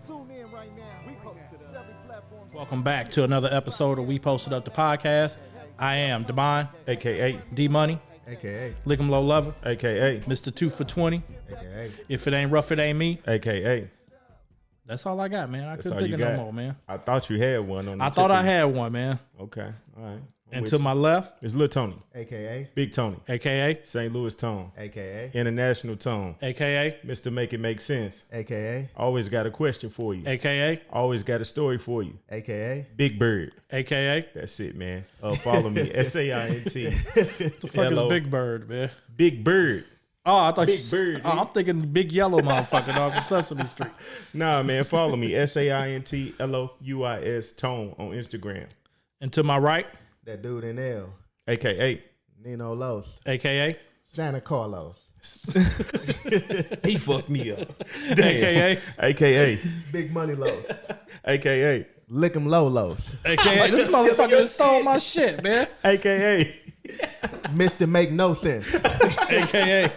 Tune in right now. We posted up. Every platform. Welcome back to another episode of We Posted Up the Podcast. I am Demond, AKA, D Money, AKA, Lick'em Low Lover, AKA, Mr. 2 for 20. AKA. If it ain't rough, it ain't me. AKA. That's all I got, man. I couldn't all think you of no got? more, man. I thought you had one on the I tip thought of I you. had one, man. Okay, all right. I'm And with to you. my left, It's Lil Tony, AKA, Big Tony, AKA, St. Louis Tone, AKA, International Tone, AKA, Mr. Make It Make Sense. AKA, Always got a question for you. AKA, Always got a story for you. AKA. Big Bird. AKA. That's it, man. Follow me. SAINT. What the fuck Hello. is Big Bird, man? Big Bird. Oh, I thought Big you Bird, Oh, I'm thinking Big Yellow motherfucker dog from Sesame Street. Nah, man. Follow me. SAINTLOUIS Tone on Instagram. And to my right, That dude in L, AKA. Nino Los, AKA, Santa Carlos, He fucked me up. AKA, AKA. Big Money Los, AKA. Lick 'em Low Los, AKA. This motherfucker just stole my shit, man. AKA. Mr. Make No Sense, AKA.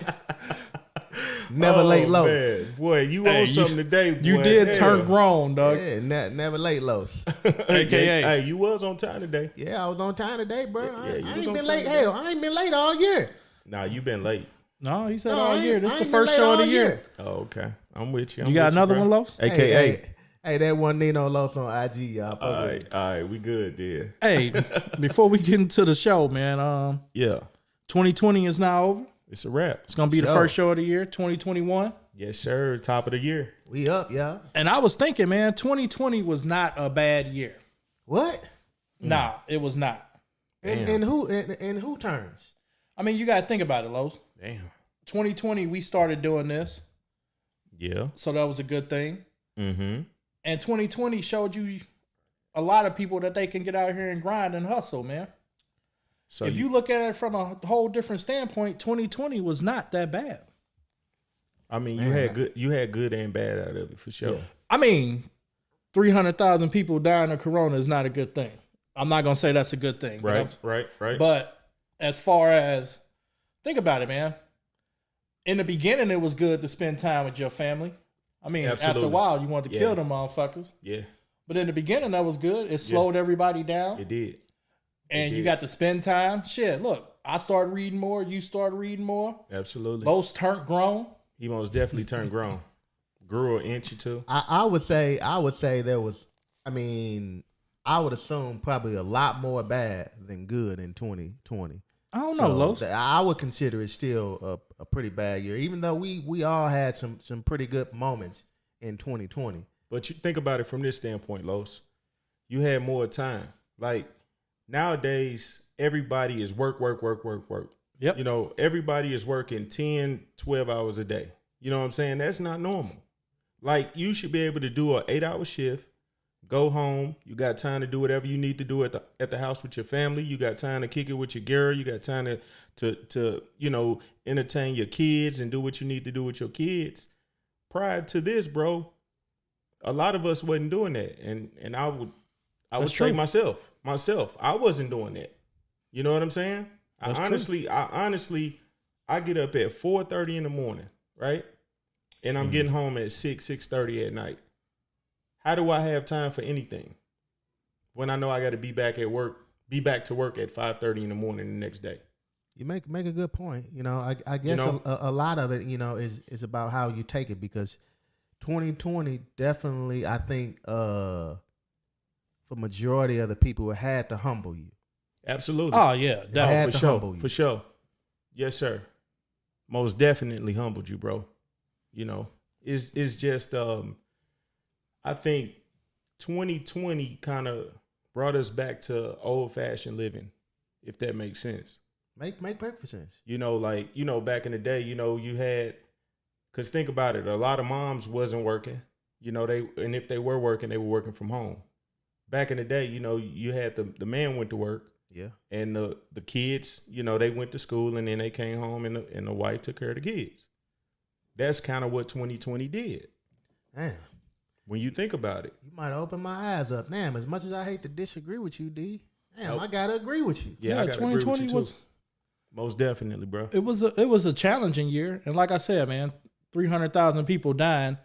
Never Late Los. Man. Boy, you Hey, own something today, boy. You did Hell. turn grown, dog. Yeah, Never Late Los. AKA. Hey, you was on time today. Yeah, I was on time today, bro. Yeah, I you was ain't on been time late. today. Hell, I ain't been late all year. Nah, you been late. No, he said No, all I year. ain't- This I the ain't first been show late of the all year. Oh, okay. I'm with you. You got another one, Lo? AKA. Hey, that one Nino Los on IG, y'all. Fuck All with right, it. all right. We good there. Hey, before we get into the show, man, Yeah. 2020 is now over. It's a wrap. It's gonna be the Sure. first show of the year, 2021. Yes, sir. Top of the year. We up, y'all. And I was thinking, man, 2020 was not a bad year. What? Nah, it was not. And who turns? I mean, you gotta think about it, Los. Damn. 2020, we started doing this, Yeah. so that was a good thing. Mm-hmm. And 2020 showed you a lot of people that they can get out here and grind and hustle, man. So If you look at it from a whole different standpoint, 2020 was not that bad. I mean, you had good and bad out of it for sure. Yeah. I mean, 300,000 people dying of corona is not a good thing. I'm not gonna say that's a good thing, but Right. But as far as think about it, man. In the beginning, it was good to spend time with your family. I mean, after a Absolutely. while, you wanted to Yeah. kill them motherfuckers. Yeah, But in the beginning, that was good. It slowed everybody down, it did. and you did. got to spend time. Shit, look, I started reading more. You started reading more. Absolutely. Both turned grown. He most definitely turned grown. Grew an inch or two. I would say there was. I mean, I would assume probably a lot more bad than good in 2020. I don't know, Los. I would consider it still a pretty bad year, even though we all had some pretty good moments in 2020. But you think about it from this standpoint, Los. You had more time. Like nowadays, everybody is work. Yep. You know, everybody is working 10, 12 hours a day. You know what I'm saying? That's not normal. Like you should be able to do an 8-hour shift, go home. You got time to do whatever you need to do at the house with your family. You got time to kick it with your girl. You got time to you know, entertain your kids and do what you need to do with your kids. Prior to this, bro, a lot of us wasn't doing that. And I would That's say true. myself, I wasn't doing that. You know what I'm saying? That's I honestly, I get up at 4:30 in the morning, right? And I'm getting home at 6:30 at night. How do I have time for anything when I know I got to be back to work at 5:30 in the morning the next day? You make a good point. You know, I guess know? a lot of it, you know, is about how you take it, because 2020 definitely, I think, for majority of the people, it had to humble you. Absolutely. Oh yeah, had definitely. to for humble sure. you. For sure. Yes, sir. Most definitely humbled you, bro. You know, it's just I think 2020 kind of brought us back to old fashioned living, if that makes sense. Make perfect sense. You know, like, you know, back in the day, you know, you had, cause think about it, a lot of moms wasn't working, you know, and if they were working from home. Back in the day, you know, you had the man went to work, Yeah. and the kids, you know, they went to school and then they came home and the wife took care of the kids. That's kind of what 2020 did. Damn. When you think about it. You might open my eyes up. Damn, as much as I hate to disagree with you, D, damn, Nope. I gotta agree with you. Yeah, I gotta agree with 2020 you too. was Most definitely, bro. it was a challenging year, and like I said, man, 300,000 people dying.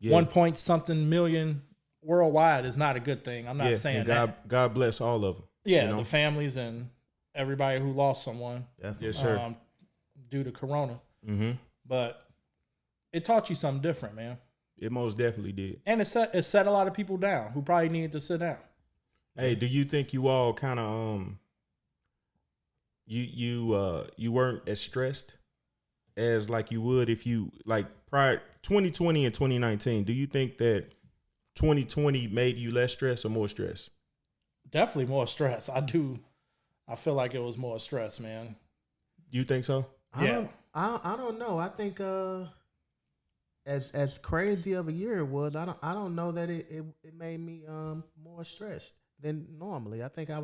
Yeah. 1 point something million worldwide is not a good thing. I'm not Yeah, saying and that. God bless all of them. Yeah, you know? the families and everybody who lost someone Yes, sir. due to Corona. Mm-hmm. But it taught you something different, man. It most definitely did. And it set a lot of people down who probably needed to sit down. Hey, do you think you all kind of you weren't as stressed as like you would if you like prior 2020 and 2019? Do you think that 2020 made you less stress or more stress? Definitely more stress. I feel like it was more stress, man. You think so? Yeah. I don't know. I think as crazy of a year it was, I don't know that it made me more stressed than normally. I think I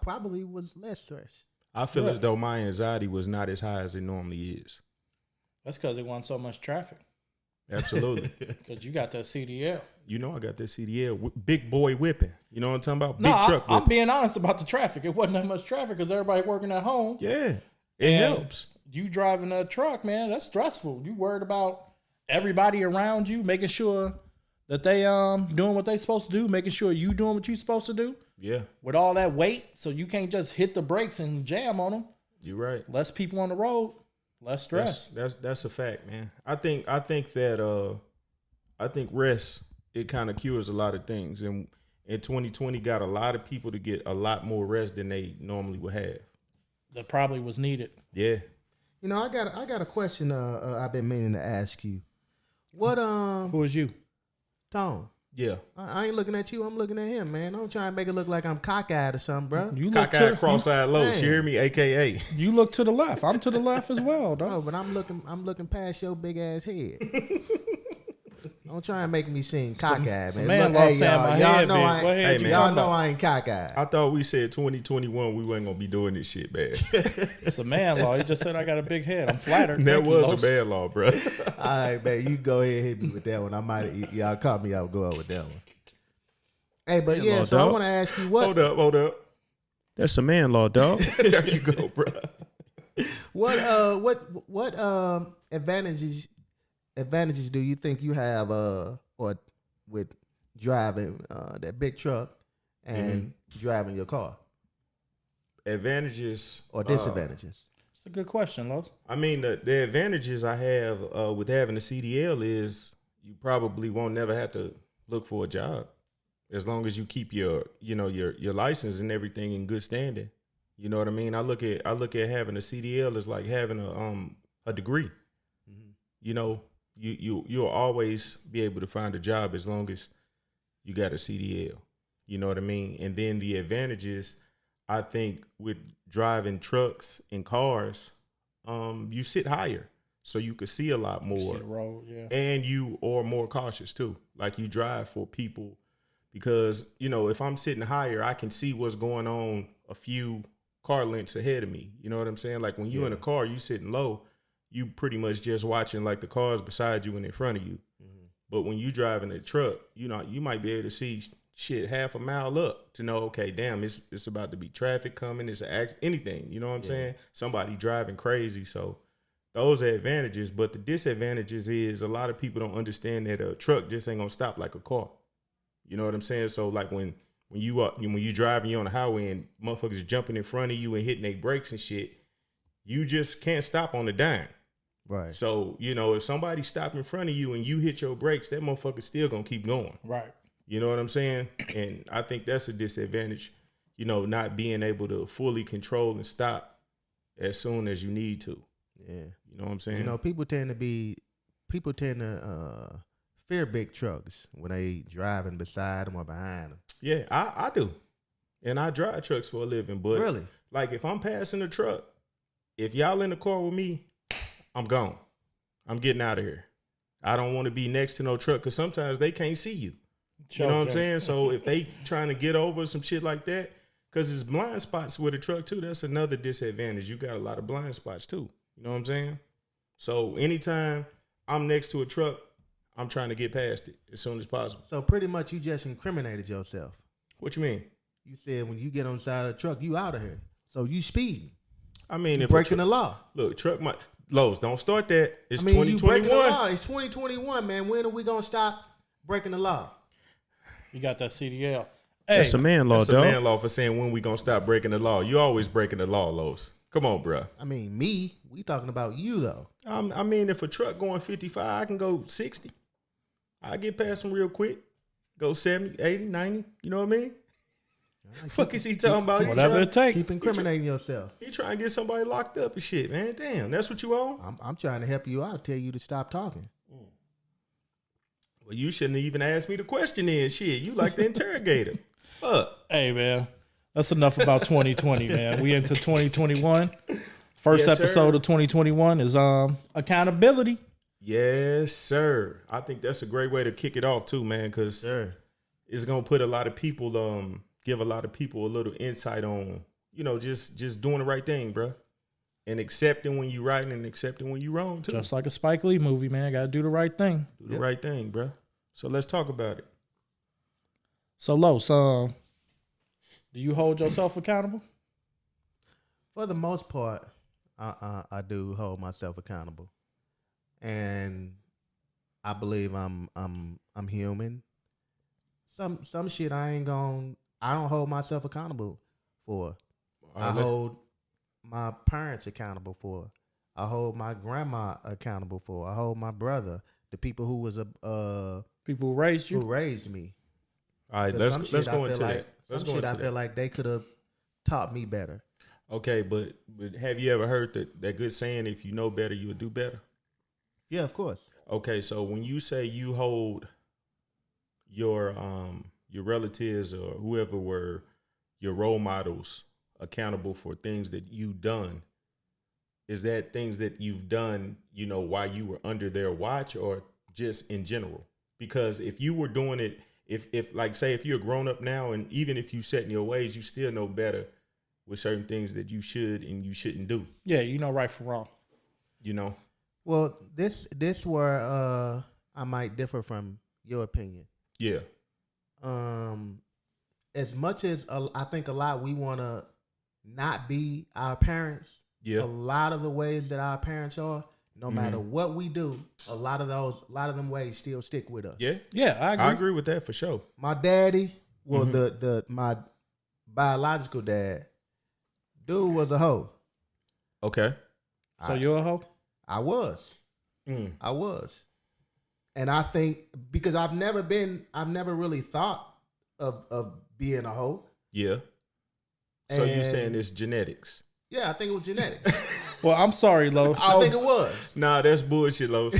probably was less stressed. I feel Yeah. as though my anxiety was not as high as it normally is. That's because it wasn't so much traffic. Absolutely. Because you got that CDL. You know I got that CDL, big boy whipping. You know what I'm talking about? No, Big truck I'm whipping. being honest about the traffic. It wasn't that much traffic because everybody working at home. Yeah, it And helps. You driving a truck, man, that's stressful. You worried about everybody around you, making sure that they doing what they supposed to do, making sure you doing what you supposed to do Yeah, with all that weight. So you can't just hit the brakes and jam on them. you're right. Less people on the road, less stress. That's a fact, man. I think that I think rest, it kind of cures a lot of things, and 2020 got a lot of people to get a lot more rest than they normally would have. That probably was needed. Yeah. You know, I got a question. I've been meaning to ask you. What Who is you? Tone? Yeah. I ain't looking at you. I'm looking at him, man. Don't try and make it look like I'm cockeyed or something, bro. You look Cockeyed, cross-eyed low. Man. You hear me? AKA. You look to the left. I'm to the left as well, dog. No, but I'm looking past your big ass head. Don't try and make me seem cockeyed, some man. man Look, lost saying my head know big. I What ain't, head Hey, you man. y'all talking know about? I ain't cockeyed. I thought we said 2021 we wasn't gonna be doing this shit, man. It's a man law. He just said I got a big head. I'm flattered. That Thank you, was Los. a bad law, bro. All right, man. You go ahead and hit me with that one. I might y'all caught me out go out with that one. Hey, but Yeah, yeah, law, so I dog. want to ask you what Hold up. That's a man law, dog. There you go, bro. what advantages do you think you have or with driving that big truck and driving your car, Advantages or disadvantages? It's a good question, Los. I mean, the advantages I have with having a CDL is you probably won't never have to look for a job as long as you keep your license and everything in good standing. You know what I mean? I look at having a CDL as like having a degree. Mm-hmm. You know, you'll always be able to find a job as long as you got a CDL. You know what I mean? And then the advantages, I think, with driving trucks and cars, you sit higher, so you could see a lot more. See the road, yeah. And you are more cautious too. Like you drive for people because, you know, if I'm sitting higher, I can see what's going on a few car lengths ahead of me. You know what I'm saying? Like when you're in a car, you sitting low, you pretty much just watching like the cars beside you and in front of you. Mm-hmm. But when you driving a truck, you know, you might be able to see shit half a mile up to know, okay, damn, it's about to be traffic coming. It's anything, you know what I'm saying? Somebody driving crazy. So those are advantages, but the disadvantages is a lot of people don't understand that a truck just ain't gonna stop like a car. You know what I'm saying? So like when you driving, you on the highway and motherfuckers jumping in front of you and hitting their brakes and shit, you just can't stop on the dime. Right. So, you know, if somebody stop in front of you and you hit your brakes, that motherfucker still gonna keep going. Right. You know what I'm saying? And I think that's a disadvantage, you know, not being able to fully control and stop as soon as you need to. Yeah. You know what I'm saying? You know, people tend to fear big trucks when they driving beside them or behind them. Yeah, I do. And I drive trucks for a living, but Really? like if I'm passing a truck, if y'all in the car with me, I'm gone. I'm getting out of here. I don't want to be next to no truck because sometimes they can't see you. You know what I'm saying? So if they trying to get over some shit like that, because it's blind spots with a truck too, that's another disadvantage. You got a lot of blind spots too. You know what I'm saying? So anytime I'm next to a truck, I'm trying to get past it as soon as possible. So pretty much you just incriminated yourself. What you mean? You said when you get on the side of the truck, you out of here. So you speeding. I mean, You if a breaking the law. look, truck might Lowe's, don't start that. It's I mean, you breaking the 2021. law. It's 2021, man. When are we gonna stop breaking the law? You got that CDL. Hey, That's a man law, dog. That's a man law for saying when we gonna stop breaking the law. You always breaking the law, Lowe's. Come on, bro. I mean, me. We talking about you though. I mean, if a truck going 55, I can go 60. I get past them real quick. Go 70, 80, 90. You know what I mean? Fuck is he talking about? whatever it takes. Keep incriminating yourself. He trying to get somebody locked up and shit, man. Damn, that's what you on? I'm trying to help you out. Tell you to stop talking. Well, you shouldn't even ask me the question then. Shit, you like the interrogator. Fuck. Hey, man. That's enough about 2020, man. We into 2021. First Yes, episode sir. of 2021 is accountability. Yes, sir. I think that's a great way to kick it off too, man, because Sure. it's gonna put a lot of people, give a lot of people a little insight on, just doing the right thing, bro, and accepting when you right and accepting when you wrong too. Just like a Spike Lee movie, man. Got to do the right thing. Do the right thing, bro. So let's talk about it. So, Los, do you hold yourself accountable? For the most part, I do hold myself accountable, and I believe I'm human. Some shit I don't hold myself accountable for. I hold my parents accountable for. I hold my grandma accountable for. I hold my brother, the people who was People who raised you? who raised me. All right, 'Cause let's go into that. Let's Some go shit into I feel that. like they could have taught me better. Okay, but have you ever heard that good saying, if you know better, you'll do better? Yeah, of course. Okay, so when you say you hold your relatives or whoever were your role models accountable for things that you've done, is that things that you've done, while you were under their watch or just in general? Because if you were doing it, if like say if you're a grown up now, and even if you set in your ways, you still know better with certain things that you should and you shouldn't do. Yeah, you know right from wrong. Well, this where I might differ from your opinion. Yeah. As much as I think a lot we want to not be our parents. Yeah. A lot of the ways that our parents are, no matter what we do, a lot of them ways still stick with us. Yeah. Yeah, I agree. I agree with that for sure. My daddy, well, my biological dad, dude was a hoe. Okay. So you're a hoe? I was. I was. And I think because I've never really thought of being a hoe. Yeah. So you're And- saying it's genetics? Yeah, I think it was genetics. Well, I'm sorry, Los. I think it was. Nah, that's bullshit, Los.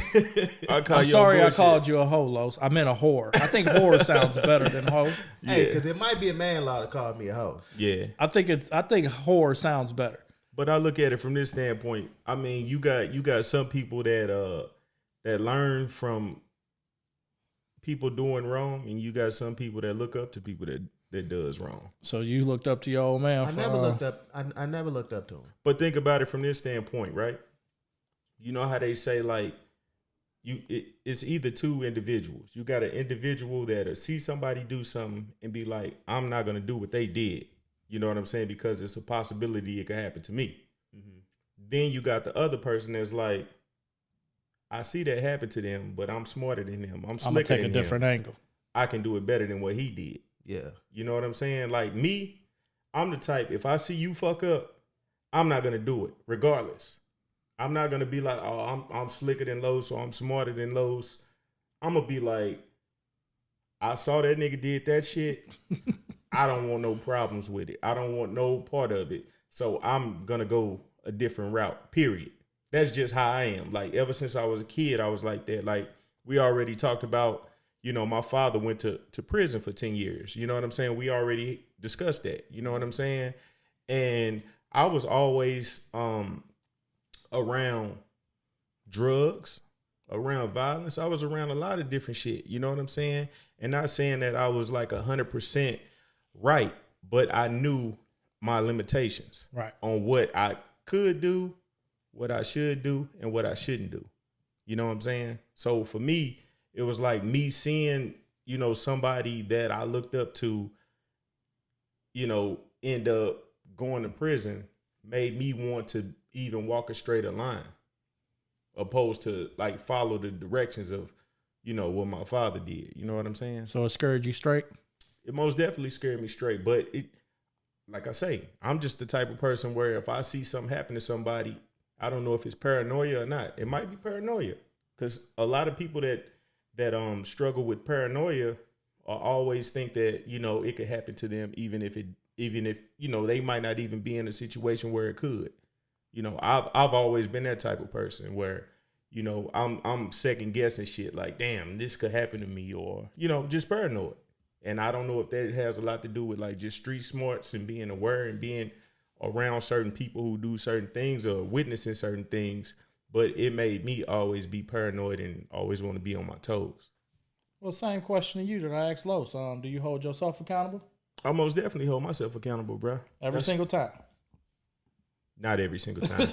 I'm sorry I called you a hoe, Los. I meant a whore. I think whore sounds better than hoe. Hey, Yeah. because it might be a man law to call me a hoe. Yeah. I think whore sounds better. But I look at it from this standpoint. I mean, you got some people that learn from people doing wrong, and you got some people that look up to people that does wrong. So you looked up to your old man. I never looked up. I never looked up to him. But think about it from this standpoint, right? You know how they say like it's either two individuals. You got an individual that see somebody do something and be like, I'm not gonna do what they did. You know what I'm saying? Because it's a possibility it could happen to me. Then you got the other person that's like, I see that happen to them, but I'm smarter than him. I'm I'm gonna slicker take a than different him. angle. I can do it better than what he did. Yeah. You know what I'm saying? Like me, I'm the type, if I see you fuck up, I'm not gonna do it, regardless. I'm not gonna be like, oh, I'm slicker than Lowe's, so I'm smarter than Lowe's. I'm gonna be like, I saw that nigga did that shit. I don't want no problems with it. I don't want no part of it. So I'm gonna go a different route, period. That's just how I am. Like ever since I was a kid, I was like that. Like we already talked about, my father went to prison for 10 years. You know what I'm saying? We already discussed that. You know what I'm saying? And I was always around drugs, around violence. I was around a lot of different shit. You know what I'm saying? And not saying that I was like 100% right, but I knew my limitations on what I could do, what I should do, and what I shouldn't do. You know what I'm saying? So for me, it was like me seeing, somebody that I looked up to, end up going to prison made me want to even walk a straighter line. opposed to like follow the directions of, you know, what my father did. You know what I'm saying? So it scared you straight? It most definitely scared me straight. But it, like I say, I'm just the type of person where if I see something happen to somebody, I don't know if it's paranoia or not. It might be paranoia, because a lot of people that struggle with paranoia always think that, you know, it could happen to them even if you know, they might not even be in a situation where it could. You know, I've always been that type of person where, you know, I'm second guessing shit like, damn, this could happen to me, or, you know, just paranoid. And I don't know if that has a lot to do with like just street smarts and being aware and being around certain people who do certain things or witnessing certain things, but it made me always be paranoid and always want to be on my toes. Well, same question to you that I asked Los. Do you hold yourself accountable? I most definitely hold myself accountable, bro. Every single time? Not every single time.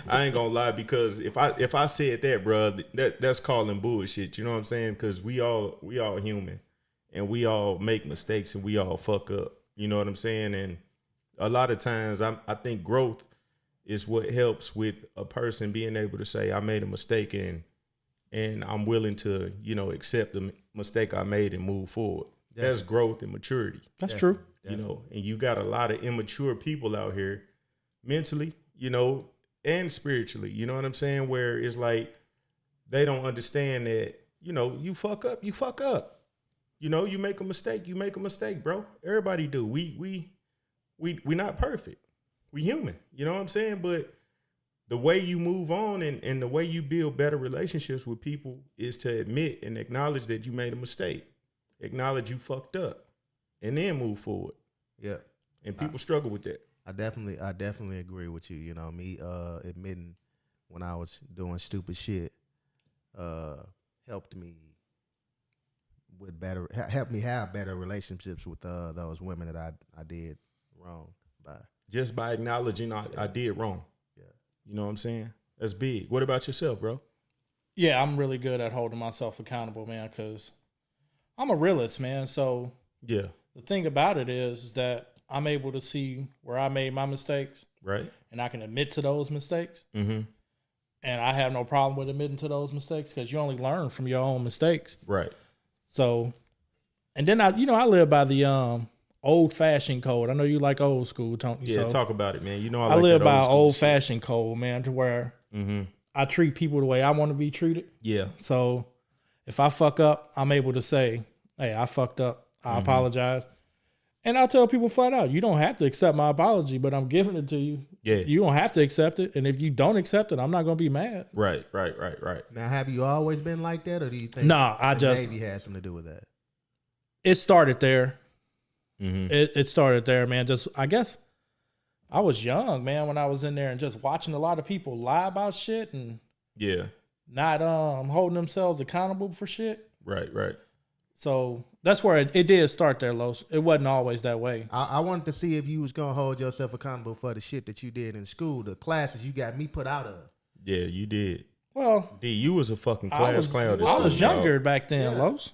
I ain't gonna lie, because if I said that, bro, that's calling bullshit. You know what I'm saying? Because we all human, and we all make mistakes, and we all fuck up. You know what I'm saying? And a lot of times, I think growth is what helps with a person being able to say, I made a mistake, and I'm willing to, you know, accept the mistake I made and move forward. Definitely. That's growth and maturity. That's true. You know, and you got a lot of immature people out here, mentally, you know, and spiritually. You know what I'm saying? Where it's like they don't understand that, you know, you fuck up. You know, you make a mistake, bro. Everybody do. We not perfect. We human. You know what I'm saying? But the way you move on and the way you build better relationships with people is to admit and acknowledge that you made a mistake. Acknowledge you fucked up, and then move forward. Yeah. And people struggle with that. I definitely agree with you. You know, me admitting when I was doing stupid shit helped me helped me have better relationships with those women that I did wrong by. Just by acknowledging I did wrong. Yeah. You know what I'm saying? That's big. What about yourself, bro? Yeah, I'm really good at holding myself accountable, man, because I'm a realist, man. So Yeah. the thing about it is that I'm able to see where I made my mistakes, Right. and I can admit to those mistakes. Mm-hmm. And I have no problem with admitting to those mistakes, because you only learn from your own mistakes. Right. So, and then I live by the old fashioned code. I know you like old school, Tony. Yeah, so talk about it, man. You know I I like live that by an school old shit. fashioned code, man, to where I treat people the way I want to be treated. Yeah. So if I fuck up, I'm able to say, hey, I fucked up. I apologize. And I tell people flat out, you don't have to accept my apology, but I'm giving it to you. Yeah. You don't have to accept it. And if you don't accept it, I'm not going to be mad. Right. Now, have you always been like that, or do you think Nah, the Navy had something to do with that? It started there. Mm-hmm. It started there, man. Just, I guess I was young, man, when I was in there and just watching a lot of people lie about shit and Yeah. not holding themselves accountable for shit. Right. So that's where it did start there, Los. It wasn't always that way. I wanted to see if you was gonna hold yourself accountable for the shit that you did in school, the classes you got me put out of. Yeah, you did. Well, D, you was a fucking I class was, clown. I was younger back then, Los.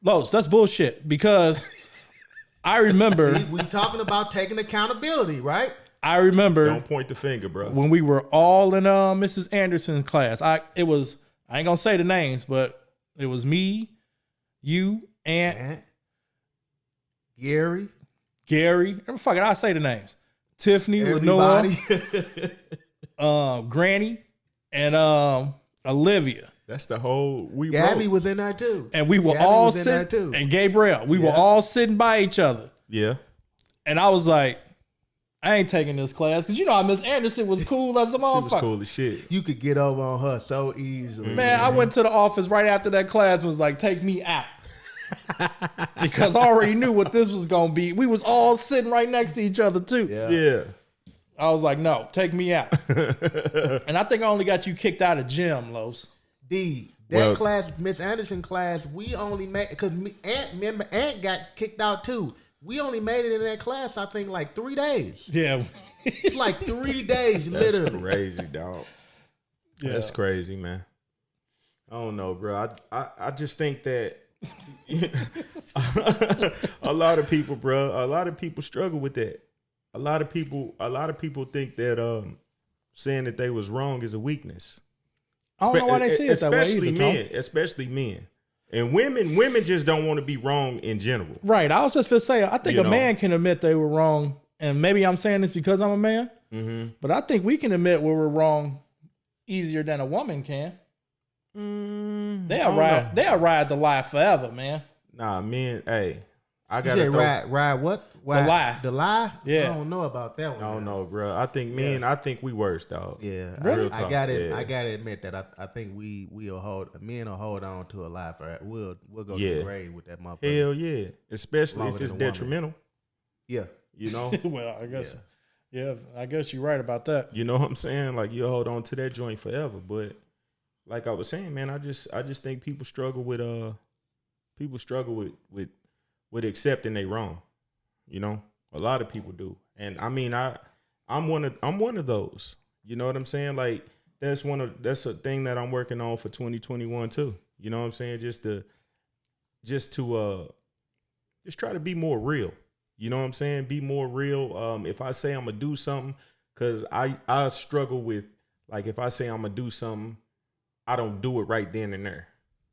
Los, that's bullshit, because I remember. See, we talking about taking accountability, right? I remember Don't point the finger, bro. when we were all in Mrs. Anderson's class. I ain't gonna say the names, but it was me, you, Aunt, Gary, fuck it, I'll say the names. Tiffany, Lenore, everybody. Granny, and Olivia. That's the whole Gabby wrote. was in there too. And we were Gabby all was in there sitting, too. and Gabriel, we were all sitting by each other. Yeah. And I was like, I ain't taking this class, because you know how Miss Anderson was cool as a She was motherfucker. cool as shit. You could get over on her so easily. Man, I went to the office right after that class and was like, take me out. Because I already knew what this was going to be. We was all sitting right next to each other too. Yeah. I was like, no, take me out. And I think I only got you kicked out of gym, Los. That class, Miss Anderson class, we only made, because Aunt got kicked out too. We only made it in that class, I think, like 3 days. Yeah. Like 3 days, That's literally. crazy, dog. Yeah. That's crazy, man. I don't know, bro. I just think that a lot of people, bro, a lot of people struggle with that. A lot of people think that saying that they was wrong is a weakness. I don't know why they see it that way Especially either, men. Tom. Especially men. And women just don't want to be wrong in general. Right. I was just going to say, I think You a know. man can admit they were wrong. And maybe I'm saying this because I'm a man. Mm-hmm. But I think we can admit when we're wrong easier than a woman can. They'll ride the lie forever, man. Nah, men, hey. I You got say to ride what? lie. The lie? Yeah. I don't know about that one. I don't man. know, bro. I think men, I think we worse, dog. Yeah, Really? I got it. Yeah. I gotta admit that I think men will hold on to a lie for we'll go to Yeah. the grave with that motherfucker. Hell yeah. Especially Longer if it's than a woman. detrimental. Yeah, You know? Well, I guess, yeah, I guess you're right about that. You know what I'm saying? Like you'll hold on to that joint forever. But like I was saying, man, I just think people struggle with with accepting they wrong. You know? A lot of people do. And I mean I'm one of those. You know what I'm saying? Like that's a thing that I'm working on for 2021 too. You know what I'm saying? Just try to be more real. You know what I'm saying? Be more real. If I say I'm gonna do something, cause I struggle with, like, if I say I'm gonna do something, I don't do it right then and there.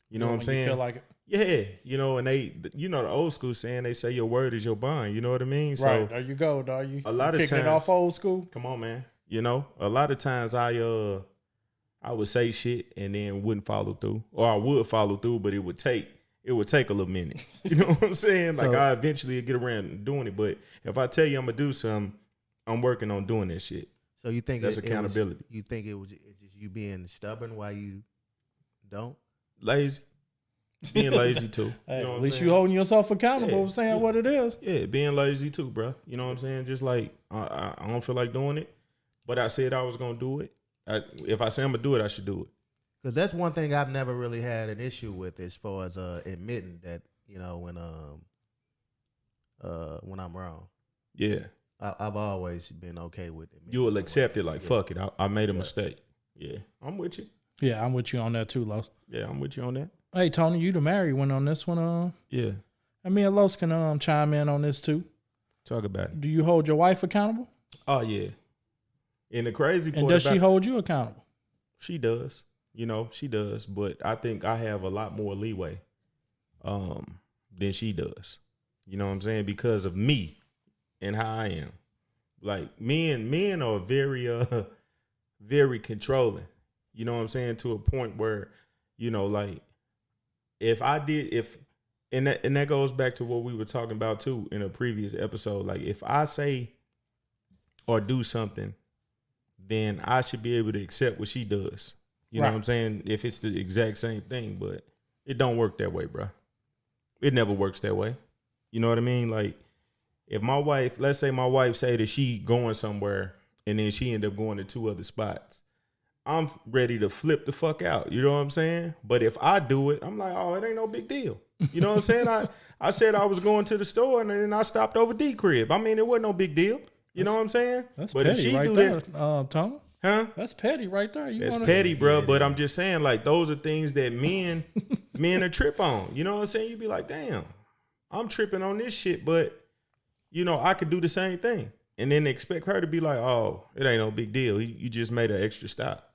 You know what I'm When saying? You feel like it. Yeah, you know, and the old school saying, they say your word is your bond. You know what I mean? So Right, there you go, dog. You a lot of kicking it times- off old school. come on, man. You know, a lot of times I would say shit and then wouldn't follow through, or I would follow through, but it would take a little minute. You know what I'm saying? Like So- I eventually get around doing it, but if I tell you I'm gonna do something, I'm working on doing that shit. So you think That's it was- accountability. you think it's just you being stubborn why you don't? Lazy, being lazy too. Hey, You know what at I'm least saying? you holding yourself accountable, Yeah, saying yeah. what it is. Yeah, being lazy too, bro. You know what I'm saying? Just like I don't feel like doing it, but I said I was gonna do it. If I say I'm gonna do it, I should do it. Because that's one thing I've never really had an issue with, as far as admitting that when I'm wrong. Yeah, I've always been okay with it. you will accept it. Like Yeah. fuck it, I made a mistake. Yeah, I'm with you. Yeah, I'm with you on that too, Los. Yeah, I'm with you on that. Hey, Tony, you the married one on this one. Yeah, And me and Los can chime in on this too. talk about it. Do you hold your wife accountable? Oh yeah. And the crazy part And does she about- hold you accountable? She does. You know, she does. But I think I have a lot more leeway than she does. You know what I'm saying? Because of me and how I am. Like men are very very controlling. You know what I'm saying? To a point where, you know, like and that goes back to what we were talking about too in a previous episode. Like if I say or do something, then I should be able to accept what she does. You know Right. what I'm saying? If it's the exact same thing, but it don't work that way, bro. It never works that way. You know what I mean? Like if my wife, let's say my wife say that she going somewhere and then she end up going to 2 other spots, I'm ready to flip the fuck out. You know what I'm saying? But if I do it, I'm like, oh, it ain't no big deal. You know what I'm saying? I said I was going to the store and then I stopped over D crib. I mean, it wasn't no big deal. You know what I'm saying? That's but if petty she right do there, that, Tony. huh? That's petty right there. You That's wanna, petty, bro. But I'm just saying, like, those are things that men are trip on. You know what I'm saying? You be like, damn, I'm tripping on this shit, but you know, I could do the same thing, and then expect her to be like, oh, it ain't no big deal. You just made an extra stop.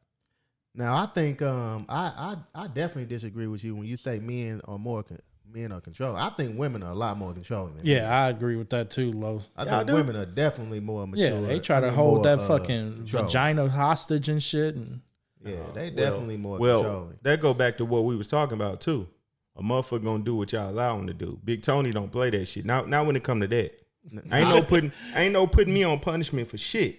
Now I think I definitely disagree with you when you say men are controlling. I think women are a lot more controlling than men. Yeah, I agree with that too, Lo. I Yeah, I think do. women are definitely more mature. Yeah, they try to I mean, hold more, that fucking controlling. vagina hostage and shit. And Yeah, they definitely more Well, controlling. that go back to what we was talking about too. A motherfucker gonna do what y'all allow him to do. Big Tony don't play that shit. Now when it come to that, ain't no putting me on punishment for shit.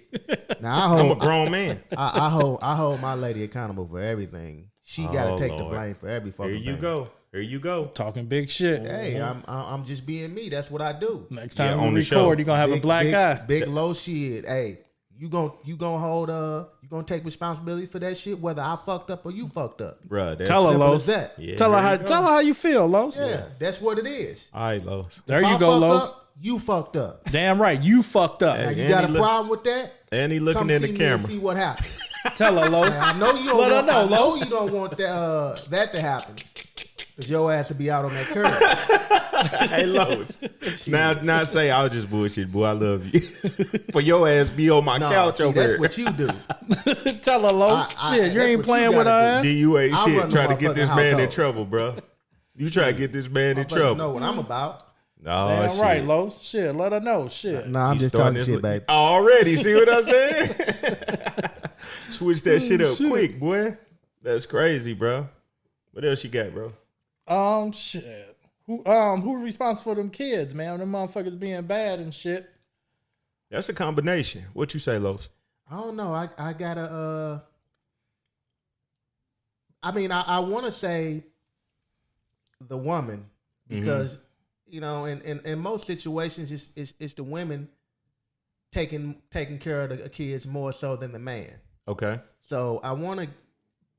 Now I'm a grown man. I hold my lady accountable for everything. She got to Oh, take the Lord. blame for every fucking Here you thing. go. Here you go. talking big shit. Hey, I'm just being me. That's what I do. Next Yeah, time on we the show. record, you're gonna have a black eye. Big low shit. Hey, you gonna hold you gonna take responsibility for that shit, whether I fucked up or you fucked up. Bruh, that's Tell her, Simple Los. as that. Yeah, Tell her there how you go. you feel, Los. Yeah, that's what it is. All right, Los. There If you I go, fucked Los. up, you fucked up. Damn right, you fucked up. Now, Hey, you and got he a look- problem with that? And he looking Come in see the me camera. and see what happens. Tell her, Los. I know you don't Let her want, know, I know Los. you don't want that to happen. Cause your ass would be out on that curb. Hey, Lois. Now say I was just bullshit, boy. I love you. For your ass be on my couch over that's here. what you do. Tell her, Los, shit, you that's ain't what playing you with her gotta ass. You ain't I'll shit run the trying to get this motherfucking man in household. trouble, bro. You try to get this man in Motherfuckers trouble. know what I'm about. Oh, Damn shit. right, Los. Shit, let her know. Shit. Nah, I'm You just starting talking this shit, baby. already. See what I'm saying? Switch that shit up shit. quick, boy. That's crazy, bro. What else you got, bro? Shit. Who responsible for them kids, man? Them motherfuckers being bad and shit. That's a combination. What you say, Los? I don't know. I gotta. I mean, I want to say the woman because you know, in most situations, it's the women taking care of the kids more so than the man. Okay. So I want to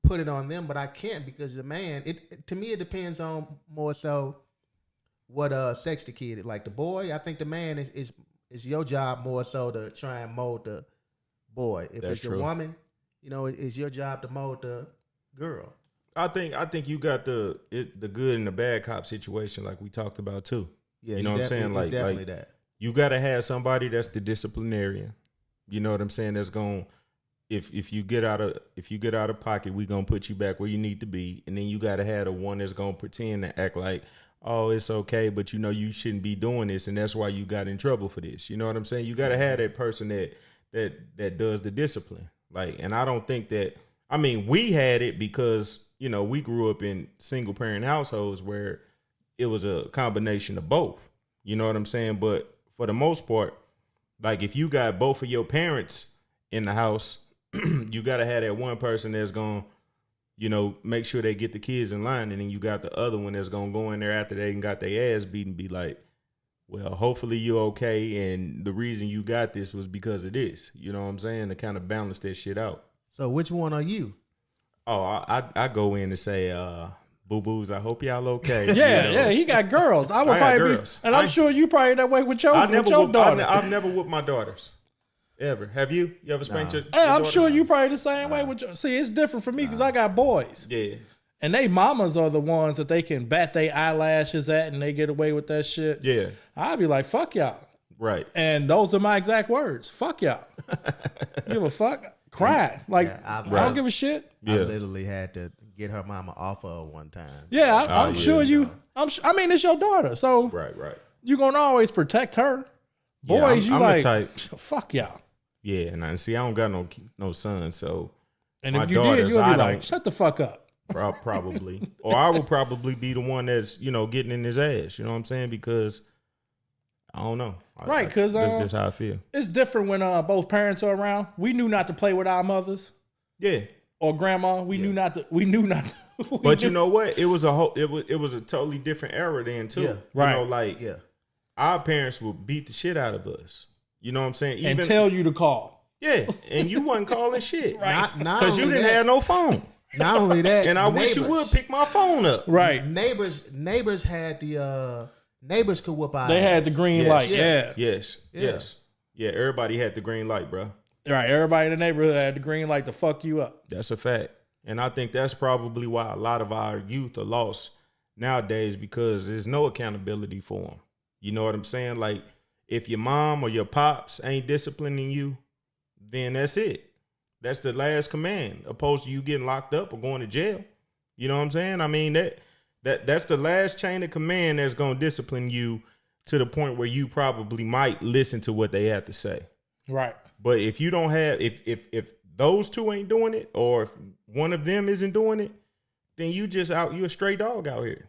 put it on them, but I can't because the man. To me, it depends on more so what sex the kid is. Like the boy, I think the man is your job more so to try and mold the boy. If That's it's true. a woman, you know, it's your job to mold the girl. I think you got the good and the bad cop situation like we talked about too. Yeah, You know what I'm saying? It's Like- definitely like- that. You gotta have somebody that's the disciplinarian. You know what I'm saying? That's going if you get out of pocket, we gonna put you back where you need to be. And then you gotta have the one that's gonna pretend to act like, oh, it's okay, but you know you shouldn't be doing this, and that's why you got in trouble for this. You know what I'm saying? You gotta have that person that does the discipline. Like, and I don't think that. I mean, we had it because you know we grew up in single parent households where it was a combination of both. You know what I'm saying? But for the most part, like if you got both of your parents in the house, you got to have that one person that's going to, you know, make sure they get the kids in line. And then you got the other one that's going to go in there after they got their ass beat and be like, well, hopefully you're okay. And the reason you got this was because of this. You know what I'm saying? To kind of balance that shit out. So which one are you? Oh, I go in and say, boo-boos, I hope y'all okay. Yeah, You know? yeah, he got girls. I would I got probably girls. be, and I'm sure you probably that way with your, I've daughter. never whooped my daughters. Ever. Have you? You ever spanked your Hey, I'm daughter? sure you probably the same way with your. See, it's different for me because I got boys, Yeah. and they mamas are the ones that they can bat their eyelashes at, and they get away with that shit. Yeah. I'd be like, fuck y'all, Right. and those are my exact words. Fuck y'all. Give a fuck. Cry like Yeah, I I've- don't give a shit. Yeah. I literally had to get her mama off of her one time. Yeah, I'm yeah, sure you. no. I mean, it's your daughter, so Right. you're gonna always protect her. Yeah, Boys, I'm you the like type- fuck y'all. Yeah. And I see, I don't got no son, so And My if you did, daughters, you'll be I like, don't- shut the fuck up. probably, or I will probably be the one that's getting in his ass. You know what I'm saying? Because I don't know. Right, 'cause, that's just how I feel. It's different when both parents are around. We knew not to play with our mothers Yeah. or grandma. We knew not to. We knew not to. we But you knew- know what? It was it was a totally different era then too. Yeah. Right. You know, like Yeah. our parents would beat the shit out of us. You know what I'm saying? and tell you to call. Yeah, and you wasn't calling shit. Not Because you only didn't that- have no phone. Not only that, And I wish you would pick my phone up. Right. Neighbors had the neighbors could whoop our They had ass. the green Yes. light. Yeah. Yeah. Yes. Yeah, everybody had the green light, bro. Right. Everybody in the neighborhood had the green light to fuck you up. That's a fact. And I think that's probably why a lot of our youth are lost nowadays because there's no accountability for them. You know what I'm saying? Like, if your mom or your pops ain't disciplining you, then that's it. That's the last command, opposed to you getting locked up or going to jail. You know what I'm saying? I mean, that's the last chain of command that's going to discipline you to the point where you probably might listen to what they have to say. Right. But if you don't have, if those two ain't doing it, or if one of them isn't doing it, then you a stray dog out here.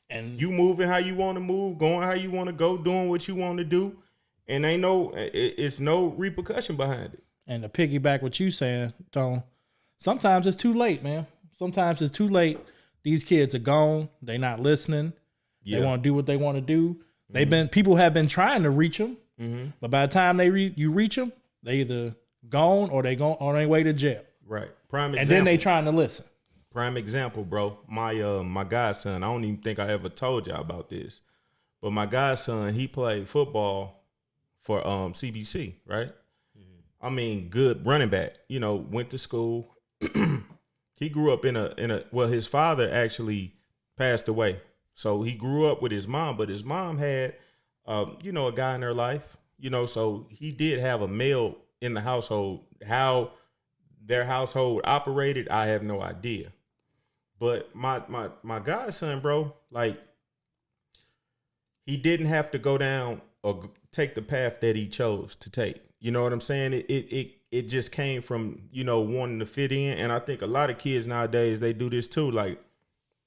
And You moving how you want to move, going how you want to go, doing what you want to do, and it's no repercussion behind it. And to piggyback what you saying, Tone, sometimes it's too late, man. Sometimes it's too late. These kids are gone. They not listening. Yeah. They want to do what they want to do. People have been trying to reach them, but by the time you reach them, they either gone or they gone on their way to jail. Right. Prime example. And then they trying to listen. Prime example, bro. My godson, I don't even think I ever told y'all about this, but my godson, he played football for CBC, right? I mean, good running back. You know, went to school. He grew up in a well, his father actually passed away. So he grew up with his mom, but his mom had, you know, a guy in her life, you know, so he did have a male in the household. How their household operated, I have no idea. But my godson, bro, like, he didn't have to go down or take the path that he chose to take. You know what I'm saying? It just came from, you know, wanting to fit in. And I think a lot of kids nowadays, they do this too. Like,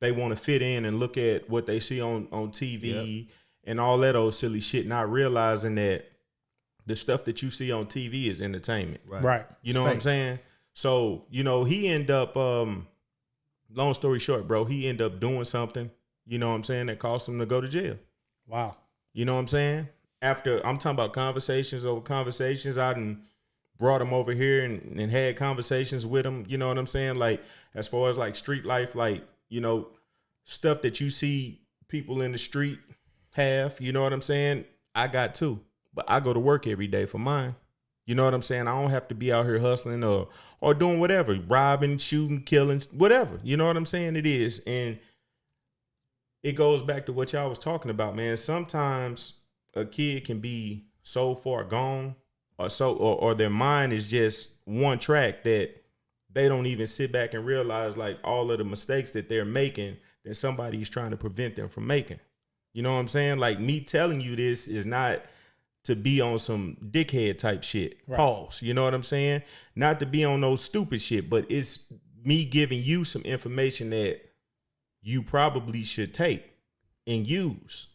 they want to fit in and look at what they see on TV and all that old silly shit, not realizing that the stuff that you see on TV is entertainment. Right. You know what I'm saying? So, you know, he ended up, long story short, bro, he ended up doing something, you know what I'm saying, that caused him to go to jail. Wow. You know what I'm saying? After, I'm talking about conversations over conversations, I done brought him over here and had conversations with him, you know what I'm saying? Like, as far as like street life, like, you know, stuff that you see people in the street have, you know what I'm saying? I got too, but I go to work every day for mine. You know what I'm saying? I don't have to be out here hustling or doing whatever, robbing, shooting, killing, whatever. You know what I'm saying? It is. And it goes back to what y'all was talking about, man. Sometimes a kid can be so far gone or their mind is just one track that they don't even sit back and realize like all of the mistakes that they're making that somebody is trying to prevent them from making. You know what I'm saying? Like, me telling you this is not to be on some dickhead type shit. Right. Pause. You know what I'm saying? Not to be on no stupid shit, but it's me giving you some information that you probably should take and use.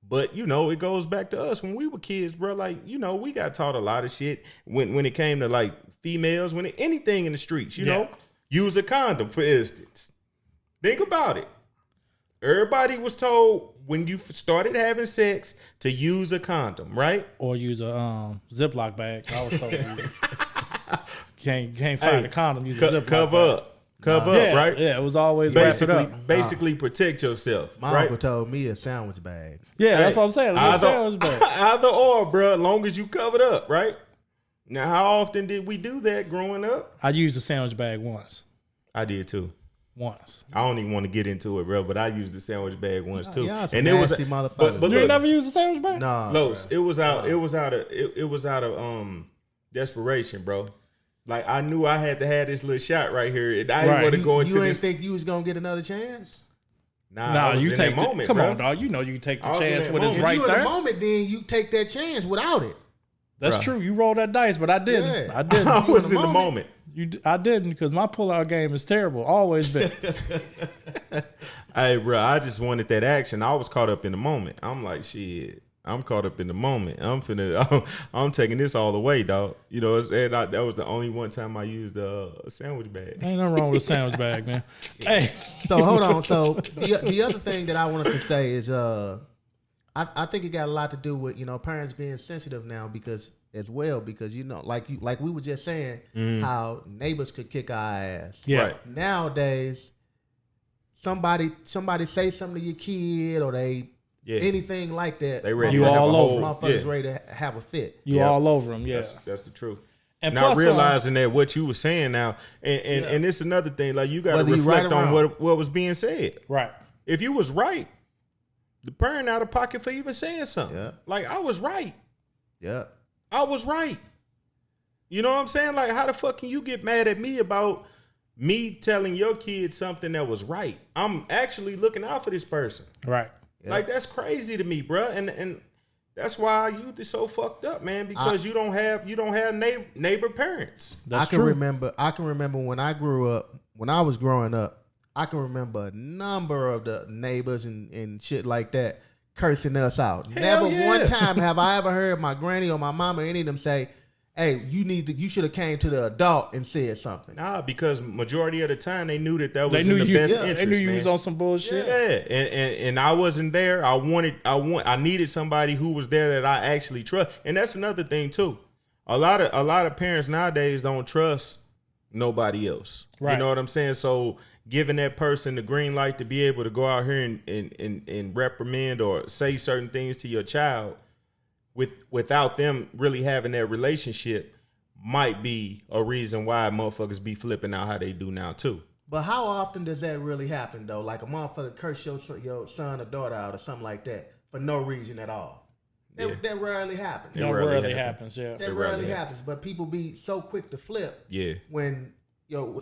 But, you know, it goes back to us when we were kids, bro. Like, you know, we got taught a lot of shit when it came to like females, anything in the streets, you know, use a condom, for instance. Think about it. Everybody was told when you started having sex to use a condom, right? Or use a Ziploc bag. I was told to use it. Can't find a condom, use a Ziploc bag. Cover up, right? Yeah, it was always wrap it up. Basically protect yourself. My right? uncle told me a sandwich bag. Yeah, that's what I'm saying. A sandwich bag. Either or, bro, as long as you covered up, right? Now, how often did we do that growing up? I used a sandwich bag once. I did too. Once. I don't even want to get into it, bro, but I used the sandwich bag once too. And it was but you ain't never used a sandwich bag? No. Los, it was out of desperation, bro. Like, I knew I had to have this little shot right here. And I didn't want to go into this. You ain't think you was gonna get another chance? Nah, you take that moment. Come bro. on, dog. You know you take the chance when it's if right you there. In the moment, then you take that chance without it. That's true. You rolled that dice, but I didn't. Yeah. I didn't. I was in the moment. I didn't, because my pullout game is terrible. Always been. Hey, bro, I just wanted that action. I was caught up in the moment. I'm like, shit. I'm caught up in the moment. I'm taking this all the way, dog. You know, that was the only one time I used a sandwich bag. Ain't nothing wrong with a sandwich bag, man. Hey. So hold on. So the other thing that I wanted to say is, I think it got a lot to do with, you know, parents being sensitive now because you know, like we were just saying, how neighbors could kick our ass. Yeah. Right. Nowadays, somebody say something to your kid or anything like that. They ready. You all over. Motherfuckers ready to have a fit. You all over them. Yeah. That's the truth. And now plus, realizing that what you were saying now, and it's another thing. Like, you got to reflect on what was being said. Right. If you was right, the parent out of pocket for even saying something. Yeah. Like, I was right. Yeah. I was right. You know what I'm saying? Like, how the fuck can you get mad at me about me telling your kid something that was right? I'm actually looking out for this person. Right. Yeah. Like, that's crazy to me, bro. And that's why our youth is so fucked up, man, because you don't have neighbor parents. That's I can remember when I grew up, when I was growing up, I can remember a number of the neighbors and shit like that cursing us out. Hell Never one time have I ever heard my granny or my mama or any of them say, hey, you should have came to the adult and said something. Nah, because majority of the time they knew that was They in knew the you. best Yeah, interest. they knew you man. was on some bullshit. Yeah, and I wasn't there. I needed somebody who was there that I actually trust. And that's another thing too. A lot of parents nowadays don't trust nobody else. Right. You know what I'm saying? So giving that person the green light to be able to go out here and reprimand or say certain things to your child without them really having that relationship might be a reason why motherfuckers be flipping out how they do now too. But how often does that really happen though? Like a motherfucker curse your son or daughter out or something like that for no reason at all. That rarely happens. That rarely happens. Yeah. That rarely happens. But people be so quick to flip. Yeah. When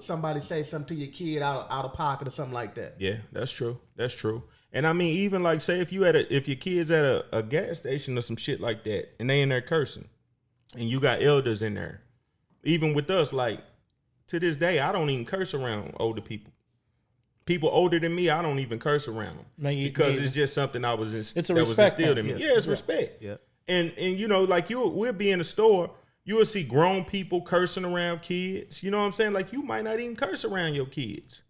somebody say something to your kid out of pocket or something like that. Yeah, that's true. That's true. And I mean, even like say if your kid's at a gas station or some shit like that, and they in there cursing, and you got elders in there, even with us, like to this day, I don't even curse around older people. People older than me, I don't even curse around them because it's just something I was it's a that was respect instilled thing. in me. Yeah, it's respect. Yeah. And you know, like we'll be in the store, you will see grown people cursing around kids. You know what I'm saying? Like you might not even curse around your kids.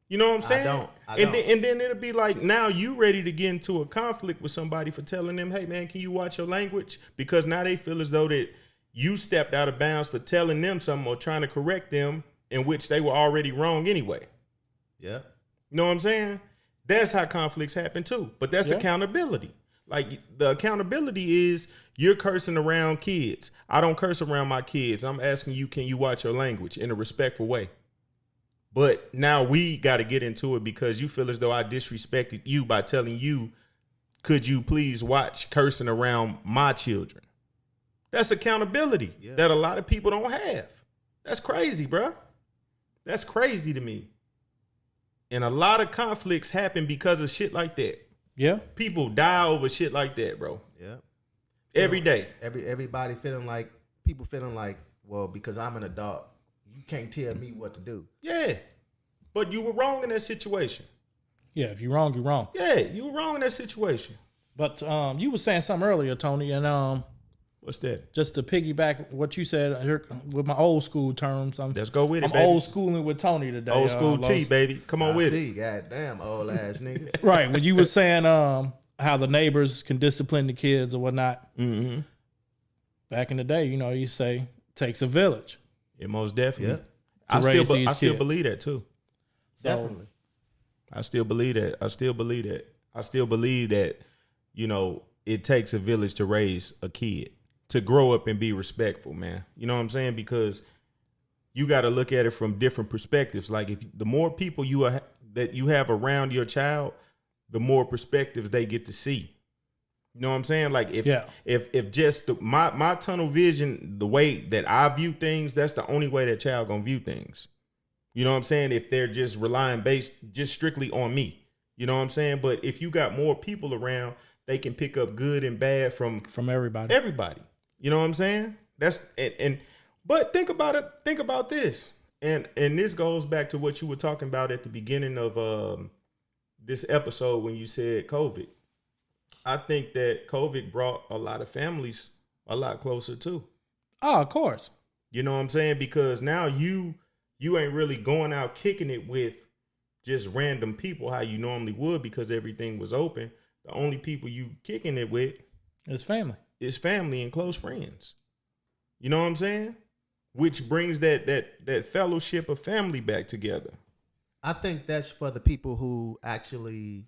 You know what I'm saying? I don't. And then it'll be like now you ready to get into a conflict with somebody for telling them, hey man, can you watch your language? Because now they feel as though that you stepped out of bounds for telling them something or trying to correct them in which they were already wrong anyway. Yeah. You know what I'm saying? That's how conflicts happen too. But that's accountability. Like the accountability is you're cursing around kids. I don't curse around my kids. I'm asking you, can you watch your language in a respectful way? But now we got to get into it because you feel as though I disrespected you by telling you, could you please watch cursing around my children? That's accountability that a lot of people don't have. That's crazy, bro. That's crazy to me. And a lot of conflicts happen because of shit like that. Yeah. People die over shit like that, bro. Yeah. Every day. Everybody feeling like well, because I'm an adult, you can't tell me what to do. Yeah. But you were wrong in that situation. Yeah. If you're wrong, you're wrong. Yeah, you were wrong in that situation. But you were saying something earlier, Tony, and What's that? just to piggyback what you said with my old school terms. Let's go with it, I'm baby. old schooling with Tony today. Old school T, Los. baby. Come on with it. See, goddamn old ass niggas. Right. When you were saying how the neighbors can discipline the kids or whatnot. Mm-hmm. Back in the day, you say takes a village. It most definitely. Yeah. I raise still these kids. believe that too. So, Definitely. I still believe that. I still believe that, it takes a village to raise a kid, to grow up and be respectful, man. You know what I'm saying? Because you got to look at it from different perspectives. Like if the more people that you have around your child, the more perspectives they get to see. You know what I'm saying? Like if just my tunnel vision, the way that I view things, that's the only way that child gonna view things. You know what I'm saying? If they're just relying based just strictly on me, you know what I'm saying? But if you got more people around, they can pick up good and bad from everybody. Everybody. You know what I'm saying? That's but think about it. Think about this. And this goes back to what you were talking about at the beginning of this episode when you said COVID. I think that COVID brought a lot of families a lot closer too. Oh, of course. You know what I'm saying? Because now you ain't really going out kicking it with just random people how you normally would because everything was open. The only people you kicking it with is family. Is family and close friends. You know what I'm saying? Which brings that fellowship of family back together. I think that's for the people who actually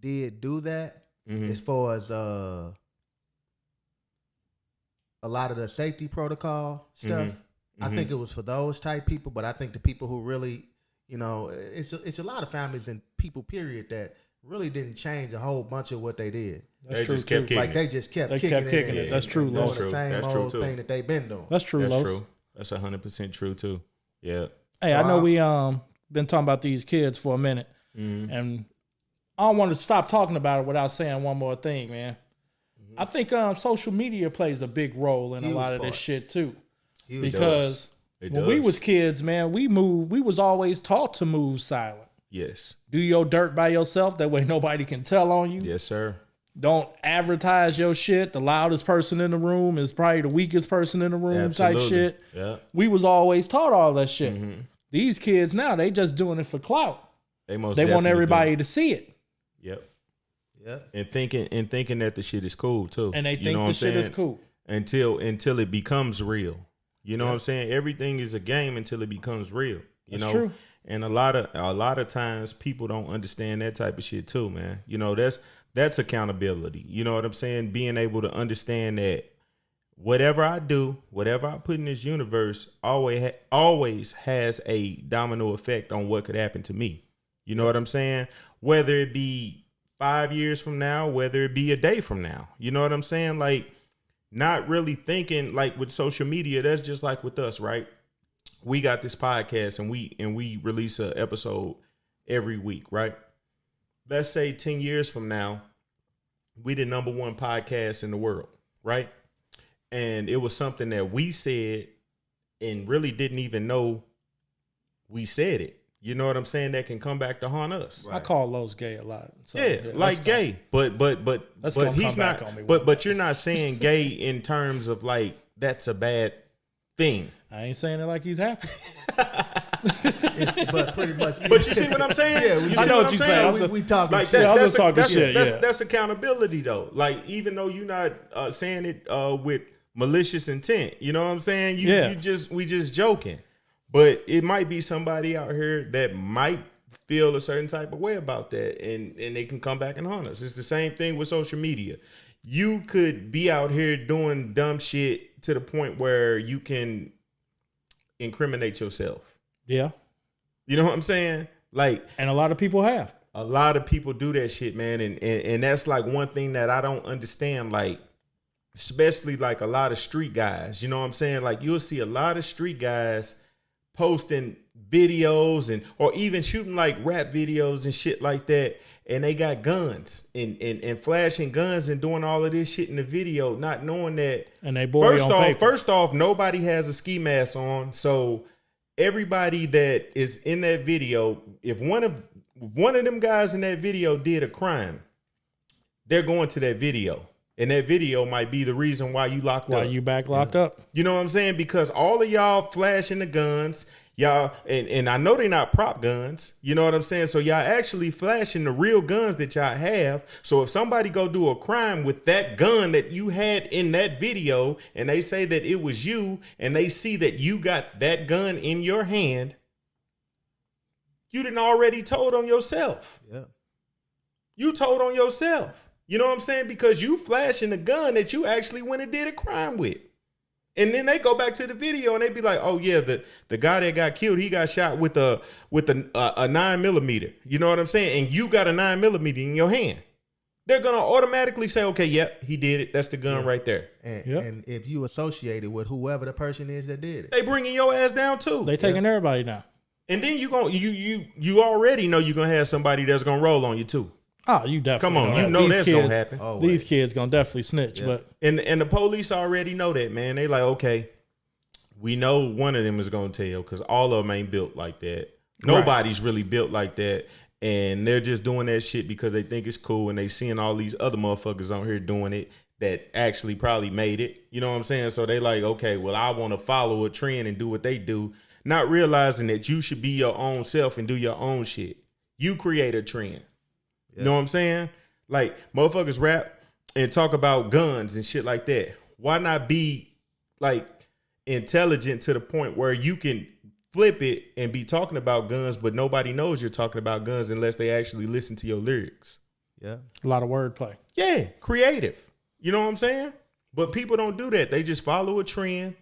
did do that. Mm-hmm. As far as a lot of the safety protocol stuff, mm-hmm. I think it was for those type people. But I think the people who really, it's a lot of families and people, period, that really didn't change a whole bunch of what they did. That's they just kept kicking. Like they just kept kicking it. That's true, Lo. That's true. The same That's old true too. thing that they've been doing. That's true, That's Los. true. That's 100% true too. Yeah. Hey, I know we been talking about these kids for a minute, and I don't want to stop talking about it without saying one more thing, man. I think social media plays a big role in a lot of this shit too. Because when we was kids, man, we was always taught to move silent. Yes. Do your dirt by yourself. That way nobody can tell on you. Yes, sir. Don't advertise your shit. The loudest person in the room is probably the weakest person in the room. Absolutely. Type shit. Yeah. We was always taught all that shit. Mm-hmm. These kids now, they just doing it for clout. They want everybody to see it. Yep. Yep. And thinking that the shit is cool too. And they think the shit is cool. Until it becomes real. You know what I'm saying? Everything is a game until it becomes real. That's true. And a lot of times people don't understand that type of shit too, man. That's accountability. You know what I'm saying? Being able to understand that whatever I do, whatever I put in this universe, always has a domino effect on what could happen to me. You know what I'm saying? Whether it be 5 years from now, whether it be a day from now. You know what I'm saying? Like, not really thinking like with social media. That's just like with us, right? We got this podcast and we release an episode every week, right? Let's say 10 years from now, we the #1 podcast in the world, right? And it was something that we said and really didn't even know we said it. You know what I'm saying? That can come back to haunt us. I call Lowe's gay a lot. So, Yeah, like gay, but he's not. But you're not saying gay in terms of like that's a bad thing. I ain't saying it like he's happy. But pretty much. But you see what I'm saying? Yeah, I know what you're saying. We talking like shit. Yeah, I'm just talking shit. That's accountability though. Like even though you're not saying it with malicious intent, you know what I'm saying? We just joking. But it might be somebody out here that might feel a certain type of way about that, and they can come back and haunt us. It's the same thing with social media. You could be out here doing dumb shit to the point where you can incriminate yourself. Yeah. You know what I'm saying? Like, and a lot of people have. A lot of people do that shit, man, and that's like one thing that I don't understand. Like, especially like a lot of street guys. You know what I'm saying? Like, you'll see a lot of street guys posting videos or even shooting like rap videos and shit like that, and they got guns and flashing guns and doing all of this shit in the video, not knowing that. And they first off, nobody has a ski mask on, so everybody that is in that video, if one of them guys in that video did a crime, they're going to that video. And that video might be the reason why you locked up. Why you back locked up. You know what I'm saying? Because all of y'all flashing the guns, y'all, and I know they're not prop guns. You know what I'm saying? So y'all actually flashing the real guns that y'all have. So if somebody go do a crime with that gun that you had in that video, and they say that it was you, and they see that you got that gun in your hand, you done already told on yourself. Yeah. You told on yourself. You know what I'm saying? Because you flashing a gun that you actually went and did a crime with. And then they go back to the video and they be like, oh yeah, the guy that got killed, he got shot with a 9mm. You know what I'm saying? And you got a 9mm in your hand. They're going to automatically say, okay, yep, he did it. That's the gun right there. And if you associated with whoever the person is that did it, they bringing your ass down too. They taking everybody down. And then you already know you're going to have somebody that's going to roll on you too. Oh, you definitely. Come on, you know that's gonna happen. These kids gonna definitely snitch, but and the police already know that, man. They like, okay, we know one of them is gonna tell because all of them ain't built like that. Nobody's really built like that, and they're just doing that shit because they think it's cool, and they seeing all these other motherfuckers on here doing it that actually probably made it. You know what I'm saying? So they like, okay, well, I want to follow a trend and do what they do, not realizing that you should be your own self and do your own shit. You create a trend. You know what I'm saying? Like, motherfuckers rap and talk about guns and shit like that. Why not be, like, intelligent to the point where you can flip it and be talking about guns, but nobody knows you're talking about guns unless they actually listen to your lyrics? Yeah. A lot of wordplay. Yeah, creative. You know what I'm saying? But people don't do that. They just follow a trend,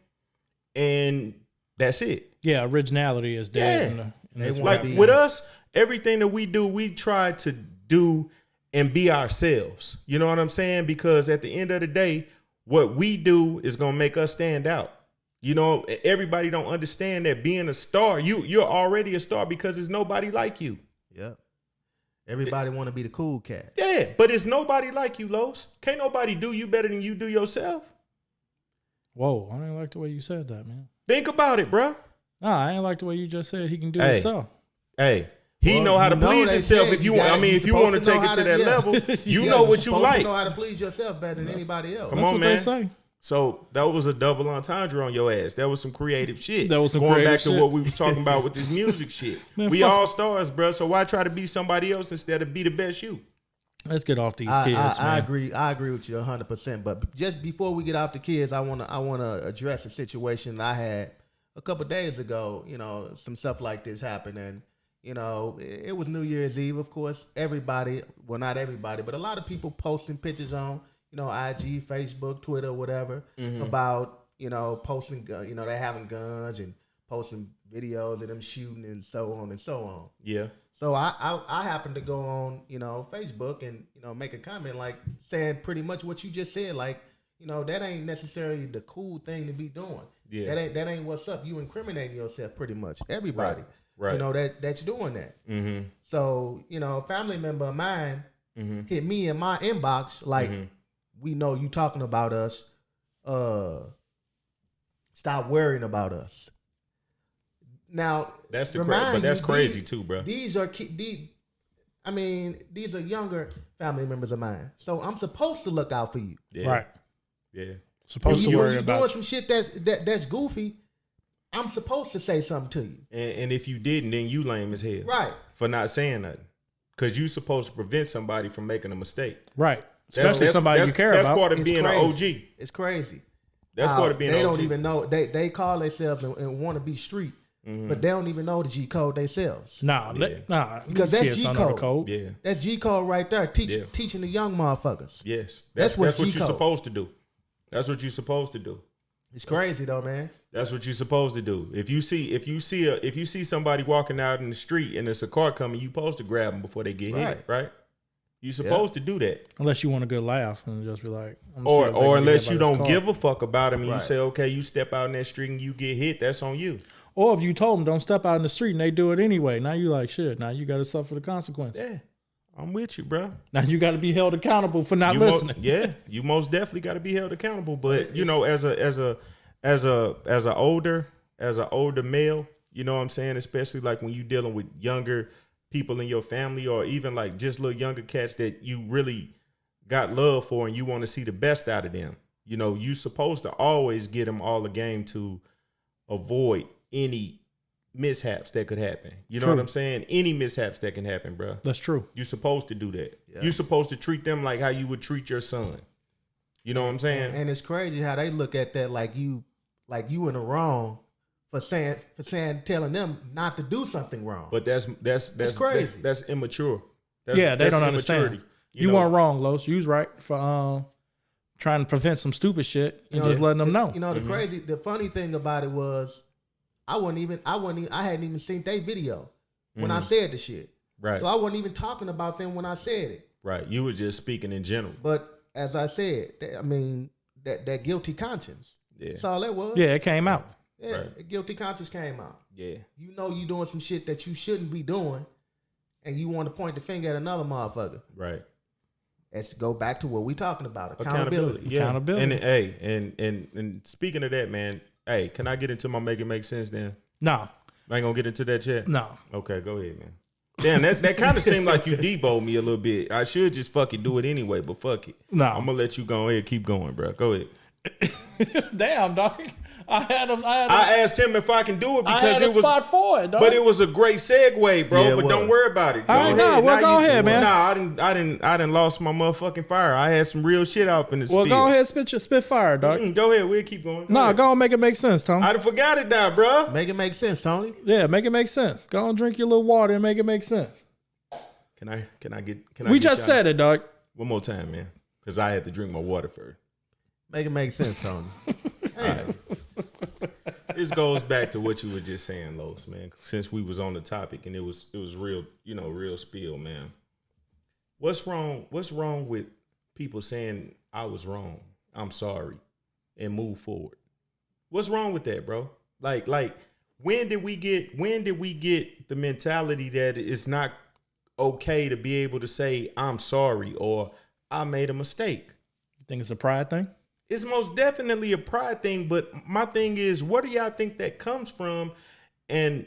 and that's it. Yeah, originality is dead. Yeah. Like, with us, everything that we do, we try to do and be ourselves. You know what I'm saying? Because at the end of the day, what we do is gonna make us stand out. You know, everybody don't understand that being a star, you're already a star because there's nobody like you. Yep. Everybody want to be the cool cat. Yeah, but it's nobody like you, Los. Can't nobody do you better than you do yourself. Whoa, I didn't like the way you said that, man. Think about it, bro. Nah, I ain't like the way you just said he can do himself. Hey. He know how to please himself. If you want, I mean, if you want to take it to that level, you know what you like. You know how to please yourself better than anybody else. Come on, man. So that was a double entendre on your ass. That was some creative shit. That was some going back shit. to what we was talking about with this music shit. Man, we all stars, bro. So why try to be somebody else instead of be the best you? Let's get off these kids, man. I agree with you 100%. But just before we get off the kids, I wanna address a situation I had a couple days ago. You know, some stuff like this happened, and you know, it was New Year's Eve, of course. Everybody, well, not everybody, but a lot of people posting pictures on, IG, Facebook, Twitter, whatever, about posting, they having guns and posting videos of them shooting and so on and so on. Yeah. So I happened to go on, Facebook and, make a comment like saying pretty much what you just said. Like, that ain't necessarily the cool thing to be doing. Yeah. That ain't what's up. You incriminating yourself pretty much. Everybody. Right. That's doing that. Mm-hmm. So, a family member of mine hit me in my inbox like, we know you talking about us. Stop worrying about us. Now, That's but that's crazy too, bro. These are younger family members of mine. So I'm supposed to look out for you. Yeah. Right. Yeah. Supposed to worry when about you're doing some shit that's goofy, I'm supposed to say something to you. And if you didn't, then you lame as hell. Right. For not saying nothing. Because you supposed to prevent somebody from making a mistake. Right. Especially somebody you care that's about. That's part of It's being crazy. an OG. It's crazy. That's part of being an OG. They don't even know. They call themselves and want to be street. But they don't even know the G code themselves. Nah, because that's kids G don't know the code. code. Yeah. That's G code right there. Teaching the young motherfuckers. Yes. That's what you're G-code. supposed to do. That's what you're supposed to do. It's crazy though, man. That's what you're supposed to do. If you see somebody walking out in the street and there's a car coming, you supposed to grab them before they get hit, right? You're supposed to do that. Unless you want a good laugh and just be like, or unless you don't give a fuck about them and you say, okay, you step out in that street and you get hit, that's on you. Or if you told them don't step out in the street and they do it anyway, now you like shit. Now you got to suffer the consequence. Yeah, I'm with you, bro. Now you got to be held accountable for not listening. You most definitely got to be held accountable. But as an older male, you know what I'm saying, especially like when you dealing with younger people in your family or even like just little younger cats that you really got love for and you want to see the best out of them. You supposed to always get them all the game to avoid any mishaps that could happen. You know what I'm saying? Any mishaps that can happen, bro. That's true. You're supposed to do that. Yeah. You're supposed to treat them like how you would treat your son. You know what I'm saying? And it's crazy how they look at that like you in the wrong for telling them not to do something wrong. But that's crazy. That's immature. They don't understand. immaturity. You weren't wrong, Los. You was right for trying to prevent some stupid shit and just letting them know. The funny thing about it was I hadn't even seen their video when I said the shit. Right. So I wasn't even talking about them when I said it. Right. You were just speaking in general. But as I said, that guilty conscience. Yeah. That's all that was. Yeah, it came out. Yeah, Right. the guilty conscience came out. Yeah. You doing some shit that you shouldn't be doing, and you want to point the finger at another motherfucker. Right. Let's go back to what we talking about. Accountability. Yeah. Accountability. And speaking of that, man, hey, can I get into my make it make sense then? No. I ain't gonna get into that yet? No. Okay, go ahead, man. Damn, that kind of seemed like you deboed me a little bit. I should just fucking do it anyway, but fuck it. No. I'm gonna let you go ahead, keep going, bro. Go ahead. Damn, dog. I asked him if I can do it because it was spot for it, dog. But it was a great segue, bro. Yeah, but it don't was. worry about it. All right, go ahead, man. Nah, I didn't lost my motherfucking fire. I had some real shit out in the Well, spiel. go ahead, spit fire, dog. Go ahead, we'll keep going. No, go and make it make sense, Tom. I done forgot it now, bro. Make it make sense, Tony. Yeah, make it make sense. Go and drink your little water and make it make sense. We just said it, dog. One more time, man, because I had to drink my water first. Make it make sense, Tony. This goes back to what you were just saying, Los, man. Since we was on the topic and it was real, real spill, man. What's wrong with people saying I was wrong, I'm sorry, and move forward? What's wrong with that, bro? Like when did we get the mentality that it's not okay to be able to say I'm sorry or I made a mistake? You think it's a pride thing? It's most definitely a pride thing, but my thing is, where do y'all think that comes from? And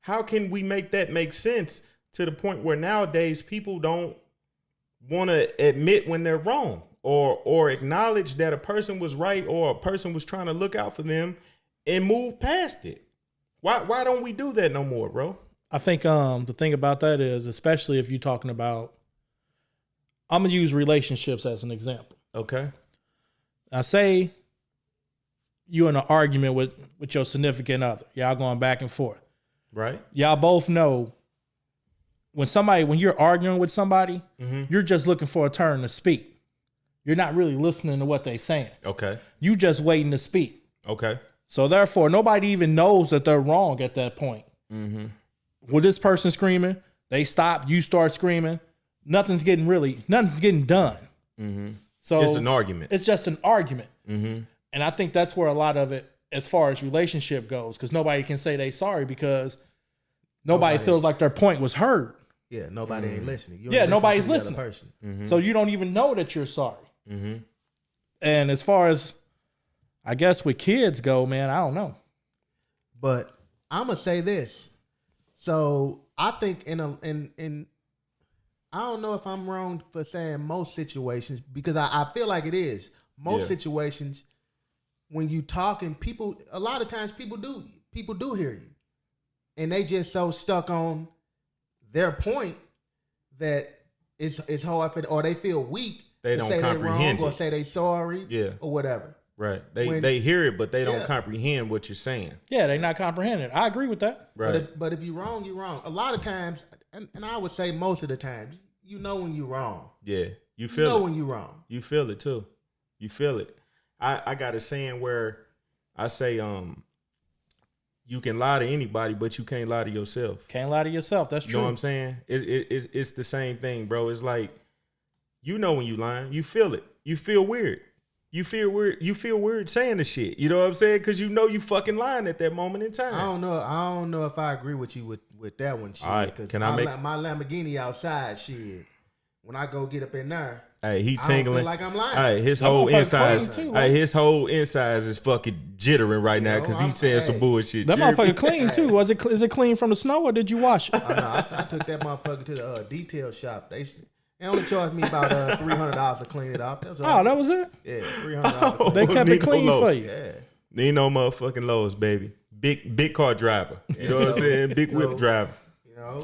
how can we make that make sense to the point where nowadays people don't want to admit when they're wrong or acknowledge that a person was right or a person was trying to look out for them and move past it? Why don't we do that no more, bro? I think the thing about that is, especially if you're talking about, I'm gonna use relationships as an example. Okay. Now, say you're in an argument with your significant other. Y'all going back and forth. Right. Y'all both know when you're arguing with somebody, you're just looking for a turn to speak. you're not really listening to what they're saying. Okay. You just waiting to speak. Okay. So therefore, nobody even knows that they're wrong at that point. Mm-hmm. With this person screaming, they stop, you start screaming. Nothing's getting done. Mm-hmm. So It's an argument. It's just an argument. Mm-hmm. And I think that's where a lot of it, as far as relationship goes, because nobody can say they sorry because nobody feels like their point was heard. Yeah, nobody ain't listening. You ain't Yeah, listening nobody's to the other listening. person. Mm-hmm. So you don't even know that you're sorry. Mm-hmm. And as far as, I guess with kids go, man, I don't know. But I'm gonna say this. So I think in I don't know if I'm wrong for saying most situations, because I feel like it is. Most situations, when you talking, people, a lot of times people do hear you. And they just so stuck on their point that it's hard for, or they feel weak. They to don't say they comprehend wrong or it. say they sorry. Yeah. Or whatever. Right. When- They hear it, but they don't Yeah. comprehend what you're saying. Yeah, they're not comprehending. I agree with that. Right. But if you're wrong, you're wrong. A lot of times, and I would say most of the times, you know when you're wrong. Yeah. You You feel know it. when you're wrong. You feel it too. You feel it. I got a saying where I say, you can lie to anybody, but you can't lie to yourself. Can't lie to yourself. That's You true. know what I'm saying? It's the same thing, bro. It's like, you know when you lying, you feel it. You feel weird. You feel weird. You feel weird saying the shit. You know what I'm saying? Because you know you fucking lying at that moment in time. I don't know if I agree with you with that one. Shit, All right, because can I make- my Lamborghini outside? Shit, when I go get up in there, Hey, he I don't tingling. feel like I'm lying. Hey, his That whole motherfucker insides. clean, too, Hey, like- his whole insides is fucking jittering right now Yo, because I'm- he's saying some hey. bullshit. That You hear me? motherfucker clean too. Is it clean from the snow or did you wash it? I took that motherfucker to the detail shop. They only charged me about $300 to clean it off. That was Oh, that was it? yeah, $300. They kept it Nino clean Lowe's. for you. Yeah. Nino motherfucking Lowe's, baby. Big car driver. You know what I'm saying? Big whip So- driver. You know,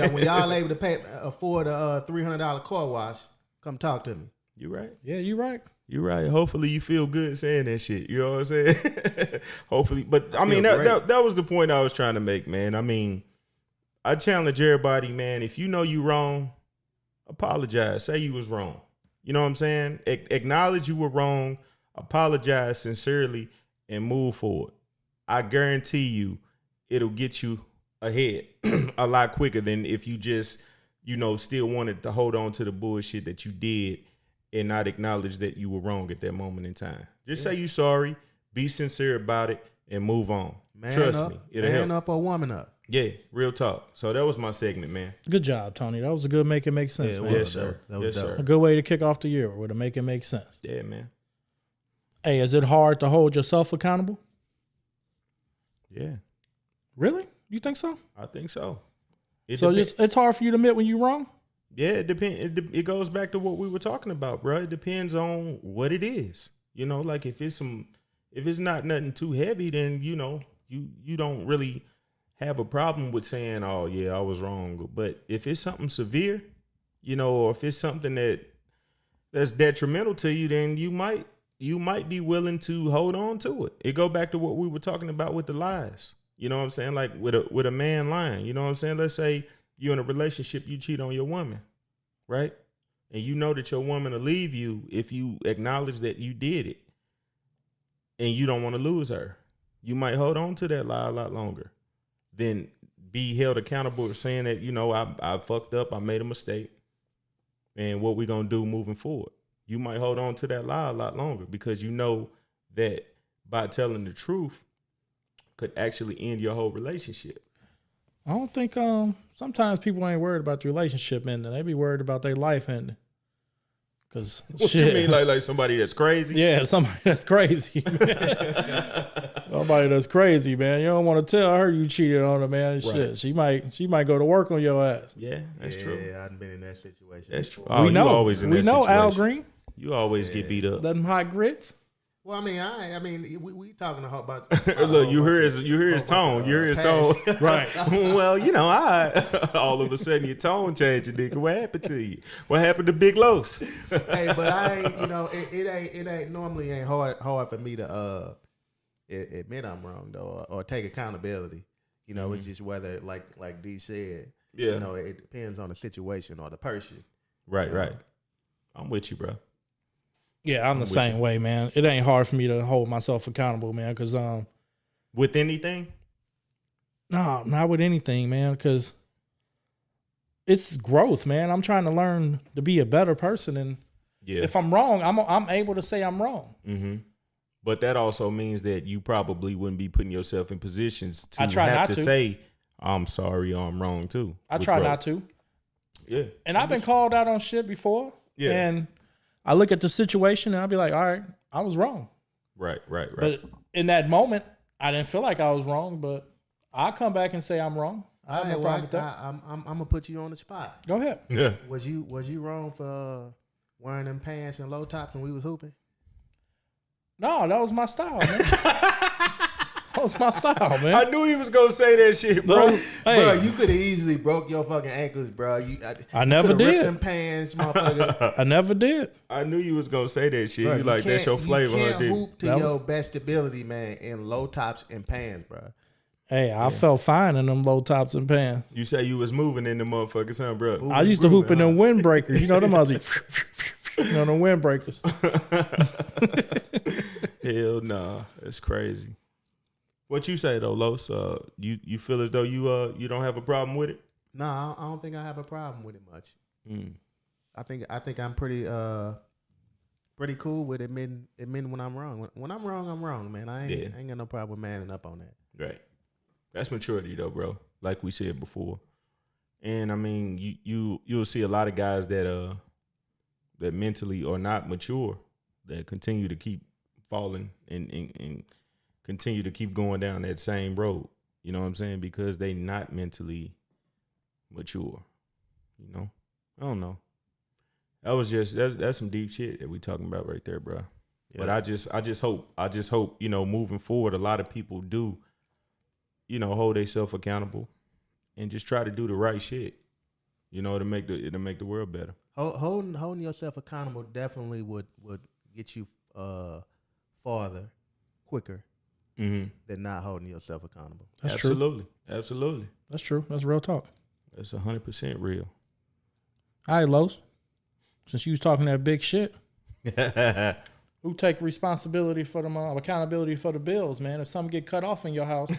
when y'all able to afford a $300 car wash, come talk to me. You right. Yeah, you right. You right. Hopefully you feel good saying that shit. You know what I'm saying? Hopefully. But I mean, feel great. that was the point I was trying to make, man. I mean, I challenge everybody, man. If you know you wrong, apologize. Say you was wrong. You know what I'm saying? Acknowledge you were wrong. Apologize sincerely and move forward. I guarantee you it'll get you ahead a lot quicker than if you just, still wanted to hold on to the bullshit that you did and not acknowledge that you were wrong at that moment in time. Just say you sorry, be sincere about it, and move on. Man Trust up, me, it'll man help. up or woman up. Yeah, real talk. So that was my segment, man. Good job, Tony. That was a good make it make sense, Yeah, it man. was. Yes, sir. That was Yes, dope. A good way to kick off the year with a make it make sense. Yeah, man. Hey, is it hard to hold yourself accountable? Yeah, Really? You think so? I think so. So it's hard for you to admit when you're wrong? Yeah, it depends. It goes back to what we were talking about, bro. It depends on what it is. Like if it's not nothing too heavy, then you don't really have a problem with saying, "Oh yeah, I was wrong." But if it's something severe, or if it's something that's detrimental to you, then you might be willing to hold on to it. It go back to what we were talking about with the lies. You know what I'm saying? Like with a man lying. You know what I'm saying? Let's say you're in a relationship, you cheat on your woman, right? And you know that your woman will leave you if you acknowledge that you did it and you don't want to lose her. You might hold on to that lie a lot longer than be held accountable for saying that, I fucked up, I made a mistake, and what we going to do moving forward. You might hold on to that lie a lot longer because you know that by telling the truth could actually end your whole relationship. I don't think sometimes people ain't worried about the relationship ending. They be worried about their life ending. Cause What you mean, like somebody that's crazy? Yeah, somebody that's crazy. Somebody that's crazy, man. You don't want to tell her you cheated on her, man. Shit, she might go to work on your ass. Yeah, that's true. Yeah, I've been in that situation. That's true. before. Oh, we know. You always in we that know situation. Al Green. You always get beat up. Them hot grits. Well, I mean, we talking a whole bunch. Look, you hear his tone. You hear his tone. Right. Well, I all of a sudden your tone changed, nigga. What happened to you? What happened to Big Los? Hey, but I ain't. It ain't normally ain't hard for me to admit I'm wrong though, or take accountability. It's just whether like D said. Yeah. It depends on the situation or the person. Right. I'm with you, bro. Yeah, I'm the with same you. way, man. It ain't hard for me to hold myself accountable, man, because With anything? no, not with anything, man, because it's growth, man. I'm trying to learn to be a better person, and Yeah. if I'm wrong, I'm able to say I'm wrong. Mm-hmm. But that also means that you probably wouldn't be putting yourself in positions to I try have not to to. say, I'm sorry or I'm wrong too. I with try growth. not to. Yeah. And I've been called out on shit before. Yeah. And I look at the situation and I'll be like, all right, I was wrong. Right. But in that moment, I didn't feel like I was wrong, but I'll come back and say I'm wrong. I have no problem with that. I'm gonna put you on the spot. Go ahead. Yeah. Was you wrong for wearing them pants and low tops when we was hooping? No, that was my style, man. That was my style, man. I knew he was gonna say that shit, bro. Hey, Bro, you could have easily broke your fucking ankles, bro. I never coulda ripped did. them pants, motherfucker. I never did. I knew you was gonna say that shit. Bro, you like that's your flavor, You huh, can't dude? hoop to That your was- best ability, man, in low tops and pants, bro. Hey, I felt fine in them low tops and pants. You say you was moving in the motherfuckers, huh, bro? Ooh. I used to hoop in grooving, them windbreakers. You know them other, you know them windbreakers. Hell nah, that's crazy. What you say though, Los? You feel as though you don't have a problem with it? No, I don't think I have a problem with it much. Mm. I think I'm pretty cool with admitting when I'm wrong. When I'm wrong, man. I ain't got no problem manning up on that. Right. That's maturity though, bro. Like we said before. And I mean, you'll see a lot of guys that mentally are not mature, that continue to keep falling and continue to keep going down that same road. You know what I'm saying? Because they not mentally mature. You know? I don't know. That was just that's some deep shit that we talking about right there, bro. Yeah. But I just hope, you know, moving forward, a lot of people do, you know, hold themselves accountable and just try to do the right shit, you know, to make the world better. Holding yourself accountable definitely would get you farther quicker Mm-hmm. than not holding yourself accountable. That's true. Absolutely. That's true. That's real talk. That's 100% real. All right, Los. Since you was talking that big shit, who take responsibility for them accountability for the bills, man? If something get cut off in your house,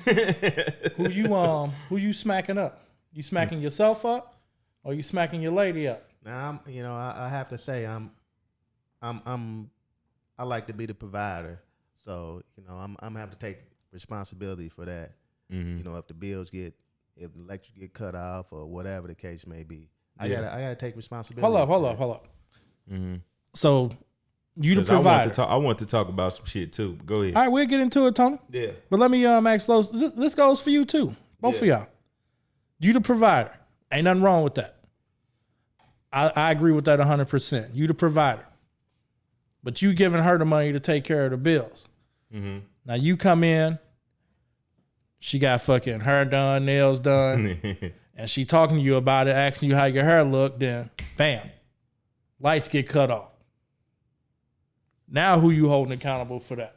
who you smacking up? You smacking yourself up, or you smacking your lady up? Now I have to say I like to be the provider, so I'm gonna have to take responsibility for that. Mm-hmm. You know, if the electric get cut off or whatever the case may be, I Yeah. gotta take responsibility. Hold up. Mm-hmm. So you the 'Cause I provider. want to talk about some shit too. Go ahead. All right, we'll get into it, Tony. Yeah. But let me ask Los. This goes for you too, both of y'all. You the provider. Ain't nothing wrong with that. I agree with that 100%. You the provider. But you giving her the money to take care of the bills. Mm-hmm. Now you come in, she got fucking hair done, nails done, and she talking to you about it, asking you how your hair look, then bam, lights get cut off. Now who you holding accountable for that?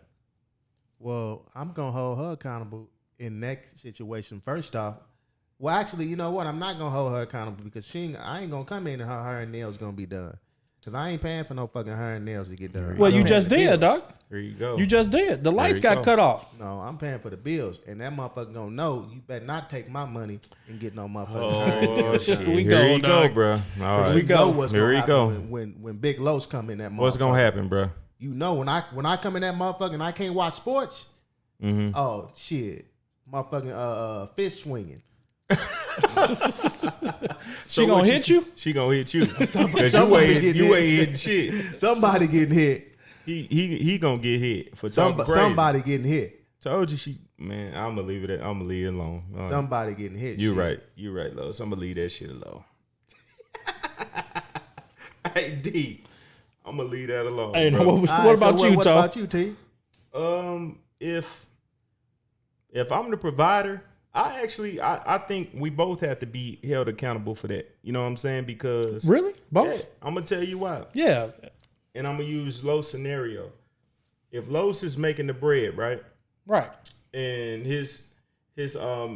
Well, I'm gonna hold her accountable in that situation. First off, well, actually, you know what? I'm not gonna hold her accountable because I ain't gonna come in and her hair and nails gonna be done. Cause I ain't paying for no fucking hair and nails to get done. Well, I'm you paying just for the did, bills. dog. There you go. You just did. The lights you got go. cut off. No, I'm paying for the bills, and that motherfucker gonna know. You better not take my money and get no motherfucking hair and Oh nails shit! done. We Here go, you go, dog. bro. All right. we You go. know what's Here gonna we happen go. when Big Los come in that motherfucker. What's gonna happen, bro? You know when I come in that motherfucker and I can't watch sports. Mm-hmm. Oh shit, motherfucking fish swinging. She gonna hit you? She gonna hit you. Cause you somebody ain't getting hitting shit. Somebody getting hit. He gonna get hit for talking crazy. Somebody getting hit. Told you man. I'm gonna leave it alone. All right. Somebody getting hit. You shit. right, Los. I'm gonna leave that shit alone. Hey D, I'm gonna leave that alone. Hey, bro. what All right, what about so you, what Tom? about you, T? If I'm the provider, I think we both have to be held accountable for that. You know what I'm saying? Because Really? Both? yeah, I'm gonna tell you why. Yeah. And I'm gonna use Los scenario. If Los is making the bread, right, Right. and his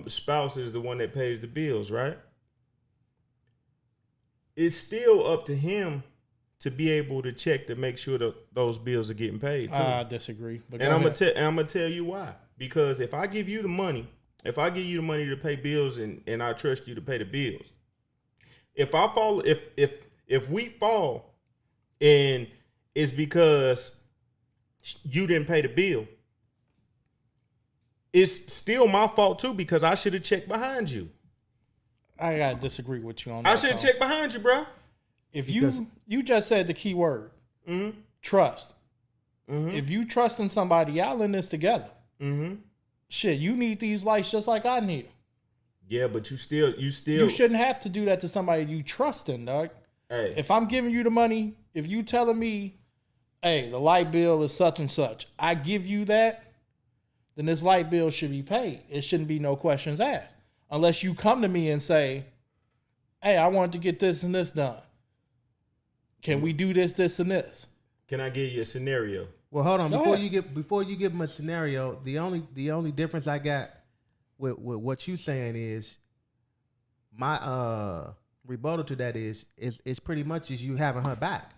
spouse is the one that pays the bills, right? It's still up to him to be able to check to make sure that those bills are getting paid too. I disagree. But And go I'm ahead. gonna tell you why. Because if I give you the money, to pay bills and I trust you to pay the bills, if we fall and it's because you didn't pay the bill, it's still my fault too because I should have checked behind you. I gotta disagree with you on that. I should have checked behind you, bro. If you just said the key word, trust. If you trust in somebody, y'all in this together. Shit, you need these lights just like I need them. Yeah, but you still. You shouldn't have to do that to somebody you trust in, dog. Hey, If I'm giving you the money, if you telling me, hey, the light bill is such and such, I give you that, then this light bill should be paid. It shouldn't be no questions asked. Unless you come to me and say, hey, I want to get this and this done. Can we do this, this, and this? can I give you a scenario? Well, hold on. Go Before you give them a scenario, the only difference I got with what you saying is my rebuttal to that is pretty much is you having her back.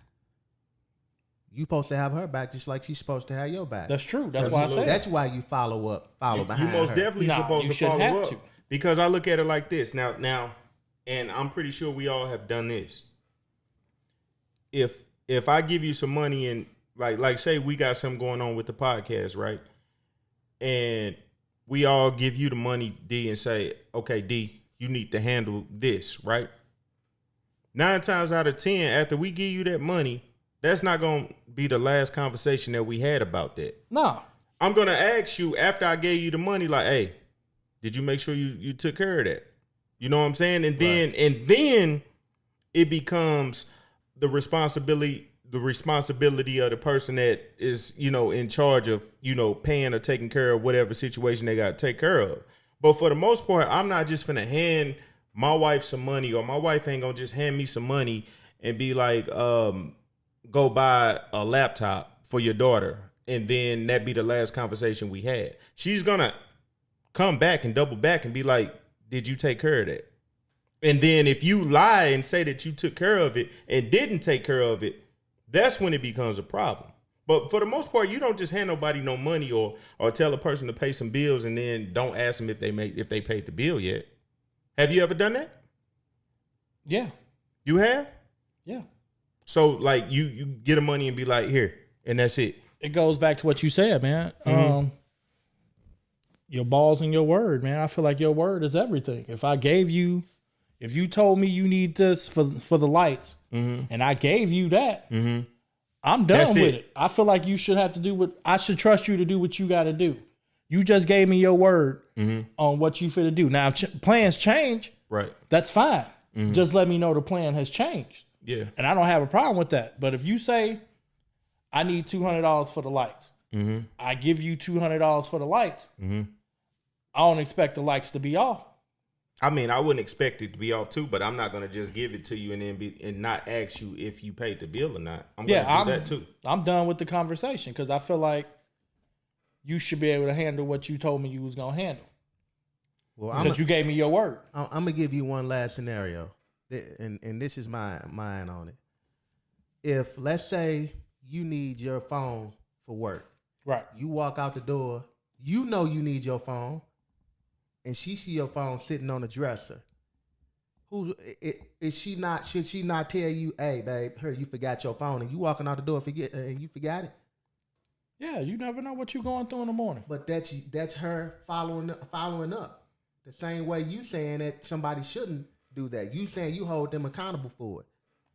You supposed to have her back just like she's supposed to have your back. That's true. That's why I said That's why you follow behind You most her. definitely Nah, supposed you to shouldn't follow have up to. because I look at it like this now, and I'm pretty sure we all have done this. If I give you some money and like say we got something going on with the podcast, right? And we all give you the money, D, and say, okay, D, you need to handle this, right? 9 times out of 10, after we give you that money, that's not gonna be the last conversation that we had about that. No. I'm gonna ask you after I gave you the money, like, hey, did you make sure you took care of that? You know what I'm saying? And then it becomes the responsibility of the person that is, in charge of, paying or taking care of whatever situation they got to take care of. But for the most part, I'm not just finna hand my wife some money, or my wife ain't gonna just hand me some money and be like, go buy a laptop for your daughter. And then that be the last conversation we had. She's gonna come back and double back and be like, did you take care of that? And then if you lie and say that you took care of it and didn't take care of it, that's when it becomes a problem. But for the most part, you don't just hand nobody no money or tell a person to pay some bills and then don't ask them if they paid the bill yet. Have you ever done that? Yeah. You have? Yeah. So like you get the money and be like, here, and that's it. It goes back to what you said, man. Your balls and your word, man. I feel like your word is everything. If you told me you need this for the lights, and I gave you that, I'm done That's with it. it. I feel like you should have to do I should trust you to do what you got to do. You just gave me your word on what you finna do. Now, if plans change, Right. that's fine. Just let me know the plan has changed. Yeah. And I don't have a problem with that. But if you say, I need $200 for the lights, I give you $200 for the lights, I don't expect the lights to be off. I mean, I wouldn't expect it to be off too, but I'm not gonna just give it to you and then not ask you if you paid the bill or not. I'm gonna do that too. I'm done with the conversation because I feel like you should be able to handle what you told me you was gonna handle. Well, Because you gave me your word. I'm gonna give you one last scenario, and this is mine on it. If let's say you need your phone for work, Right. you walk out the door, you know you need your phone, and she see your phone sitting on the dresser. Is she not? Should she not tell you, hey, babe, you forgot your phone, and you walking out the door and you forgot it? Yeah, you never know what you're going through in the morning. But that's her following up. The same way you saying that somebody shouldn't do that. You saying you hold them accountable for it.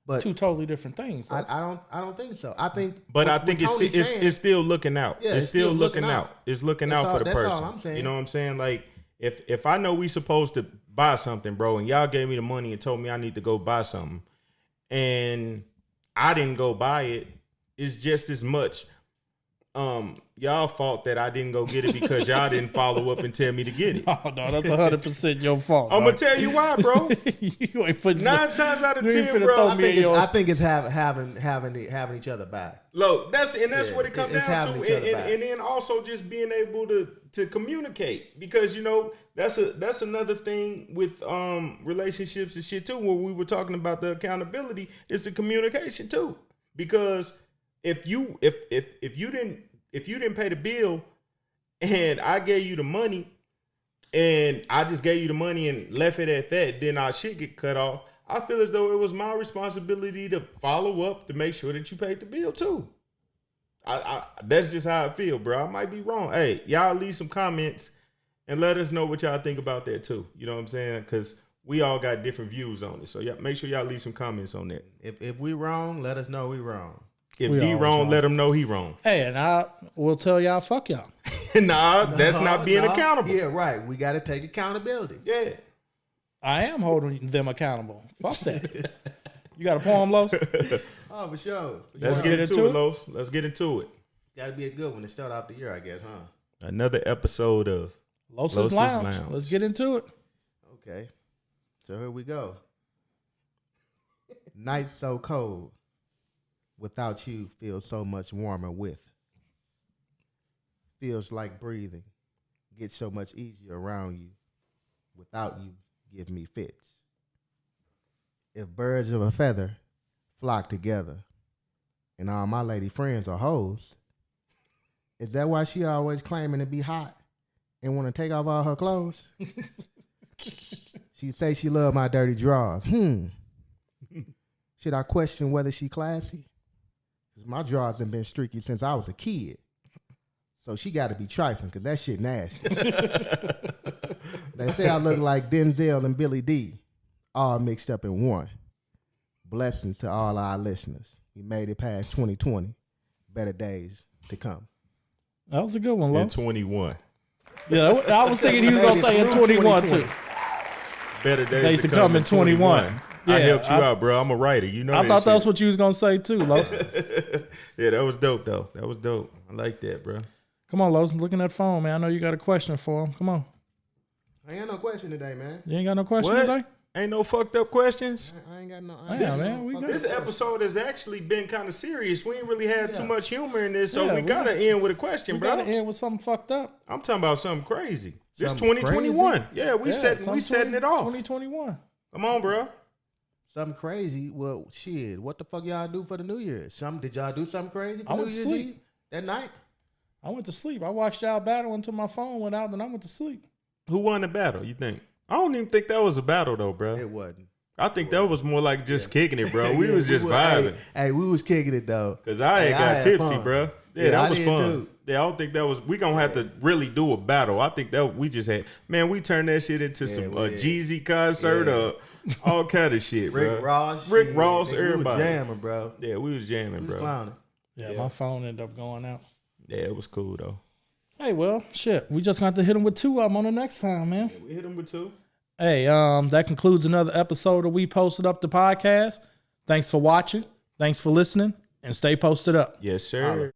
But Two totally different things. I don't think so. I think, But I what think Tony's saying- it's still looking out. Yeah, it's still looking out. It's looking That's out all- for the that's all person. I'm saying. You know what I'm saying? Like if I know we supposed to buy something, bro, and y'all gave me the money and told me I need to go buy something, and I didn't go buy it, it's just as much y'all fault that I didn't go get it because y'all didn't follow up and tell me to get it. Oh no, that's 100% your fault. I'm gonna dog. tell you why, bro. You ain't putting 9 times out of you ain't 10, finna bro. throw I me think in your- I think it's having each other back. Look, that's Yeah, what it comes it's down having to, each other back. and then also just being able to communicate, because that's another thing with relationships and shit too. Where we were talking about the accountability, is the communication too, because if you didn't pay the bill and I gave you the money and I just gave you the money and left it at that, then our shit get cut off. I feel as though it was my responsibility to follow up to make sure that you paid the bill too. I that's just how I feel, bro. I might be wrong. Hey, y'all leave some comments and let us know what y'all think about that too. You know what I'm saying? Because we all got different views on it. So yeah, make sure y'all leave some comments on that. If we wrong, let us know we wrong. If We D always wrong, wrong. let him know he wrong. Hey, and I will tell y'all, fuck y'all. Nah, that's not being No. accountable. Yeah, right. We got to take accountability. Yeah. I am holding them accountable. Fuck that. You got a poem, Los? Oh, for sure. Let's get into it, Los. Let's get into it. Got to be a good one to start off the year, I guess, huh? Another episode of Los' Los' Lounge. Lounge. Let's get into it. Okay. So here we go. Night so cold. Without you feels so much warmer with. Feels like breathing. Gets so much easier around you. Without you give me fits. If birds of a feather flock together and all my lady friends are hoes, is that why she always claiming to be hot and want to take off all her clothes? She say she love my dirty drawers. Should I question whether she classy? 'Cause my drawers have been streaky since I was a kid. So she got to be trifling because that shit nasty. They say I look like Denzel and Billy D, all mixed up in one. Blessings to all our listeners. We made it past 2020. Better days to come. That was a good one, in Los. 21. Yeah, I was thinking he was going to say in 21, too. Better days Days to to come in 21. I Yeah, helped you out, bro. I'm a writer. You know I that thought that's shit. what you was going to say, too, Los. Yeah, that was dope, though. That was dope. I like that, bro. Come on, Los. Look in that phone, man. I know you got a question for him. Come on. I ain't got no question today, man. You ain't got no question What? today? Ain't no fucked up questions? I ain't got no. Yeah, man, we got- This episode has actually been kind of serious. We ain't really had too Yeah. much humor in this, so Yeah, we we gotta got- end with a question, You bro. got to end with something fucked up. I'm talking about something crazy. This Something 2021. Yeah, we something setting it off. 2021. Come on, bro. Something crazy. Well, shit. What the fuck y'all do for the New Year? Did y'all do something crazy for I New went to Year's sleep. Eve that night? I went to sleep. I watched y'all battle until my phone went out, and I went to sleep. Who won the battle, you think? I don't even think that was a battle, though, bro. It wasn't. I think that was more like just kicking it, bro. We Yeah, was just were- vibing. Hey, we was kicking it though. Cause I Hey, had I got had tipsy, fun. bro. Yeah, Yeah, that I was did fun. too. Yeah, I don't think that was. We gonna have to really do a battle. I think that we just had. Man, we turned that shit into some we did. Jeezy concert, Yeah. all kind of shit, bro. Rick Ross. Rick shit. Ross, Nigga, everybody. We was jamming, bro. Yeah, we was jamming, We was bro. clowning. Yeah, Yeah. my phone ended up going out. Yeah, it was cool though. Hey, well, shit. We just got to hit him with 2 of them on the next time, man. We hit him with 2. Hey, that concludes another episode of We Posted Up the podcast. Thanks for watching. Thanks for listening. And stay posted up. Yes, sir. Holla.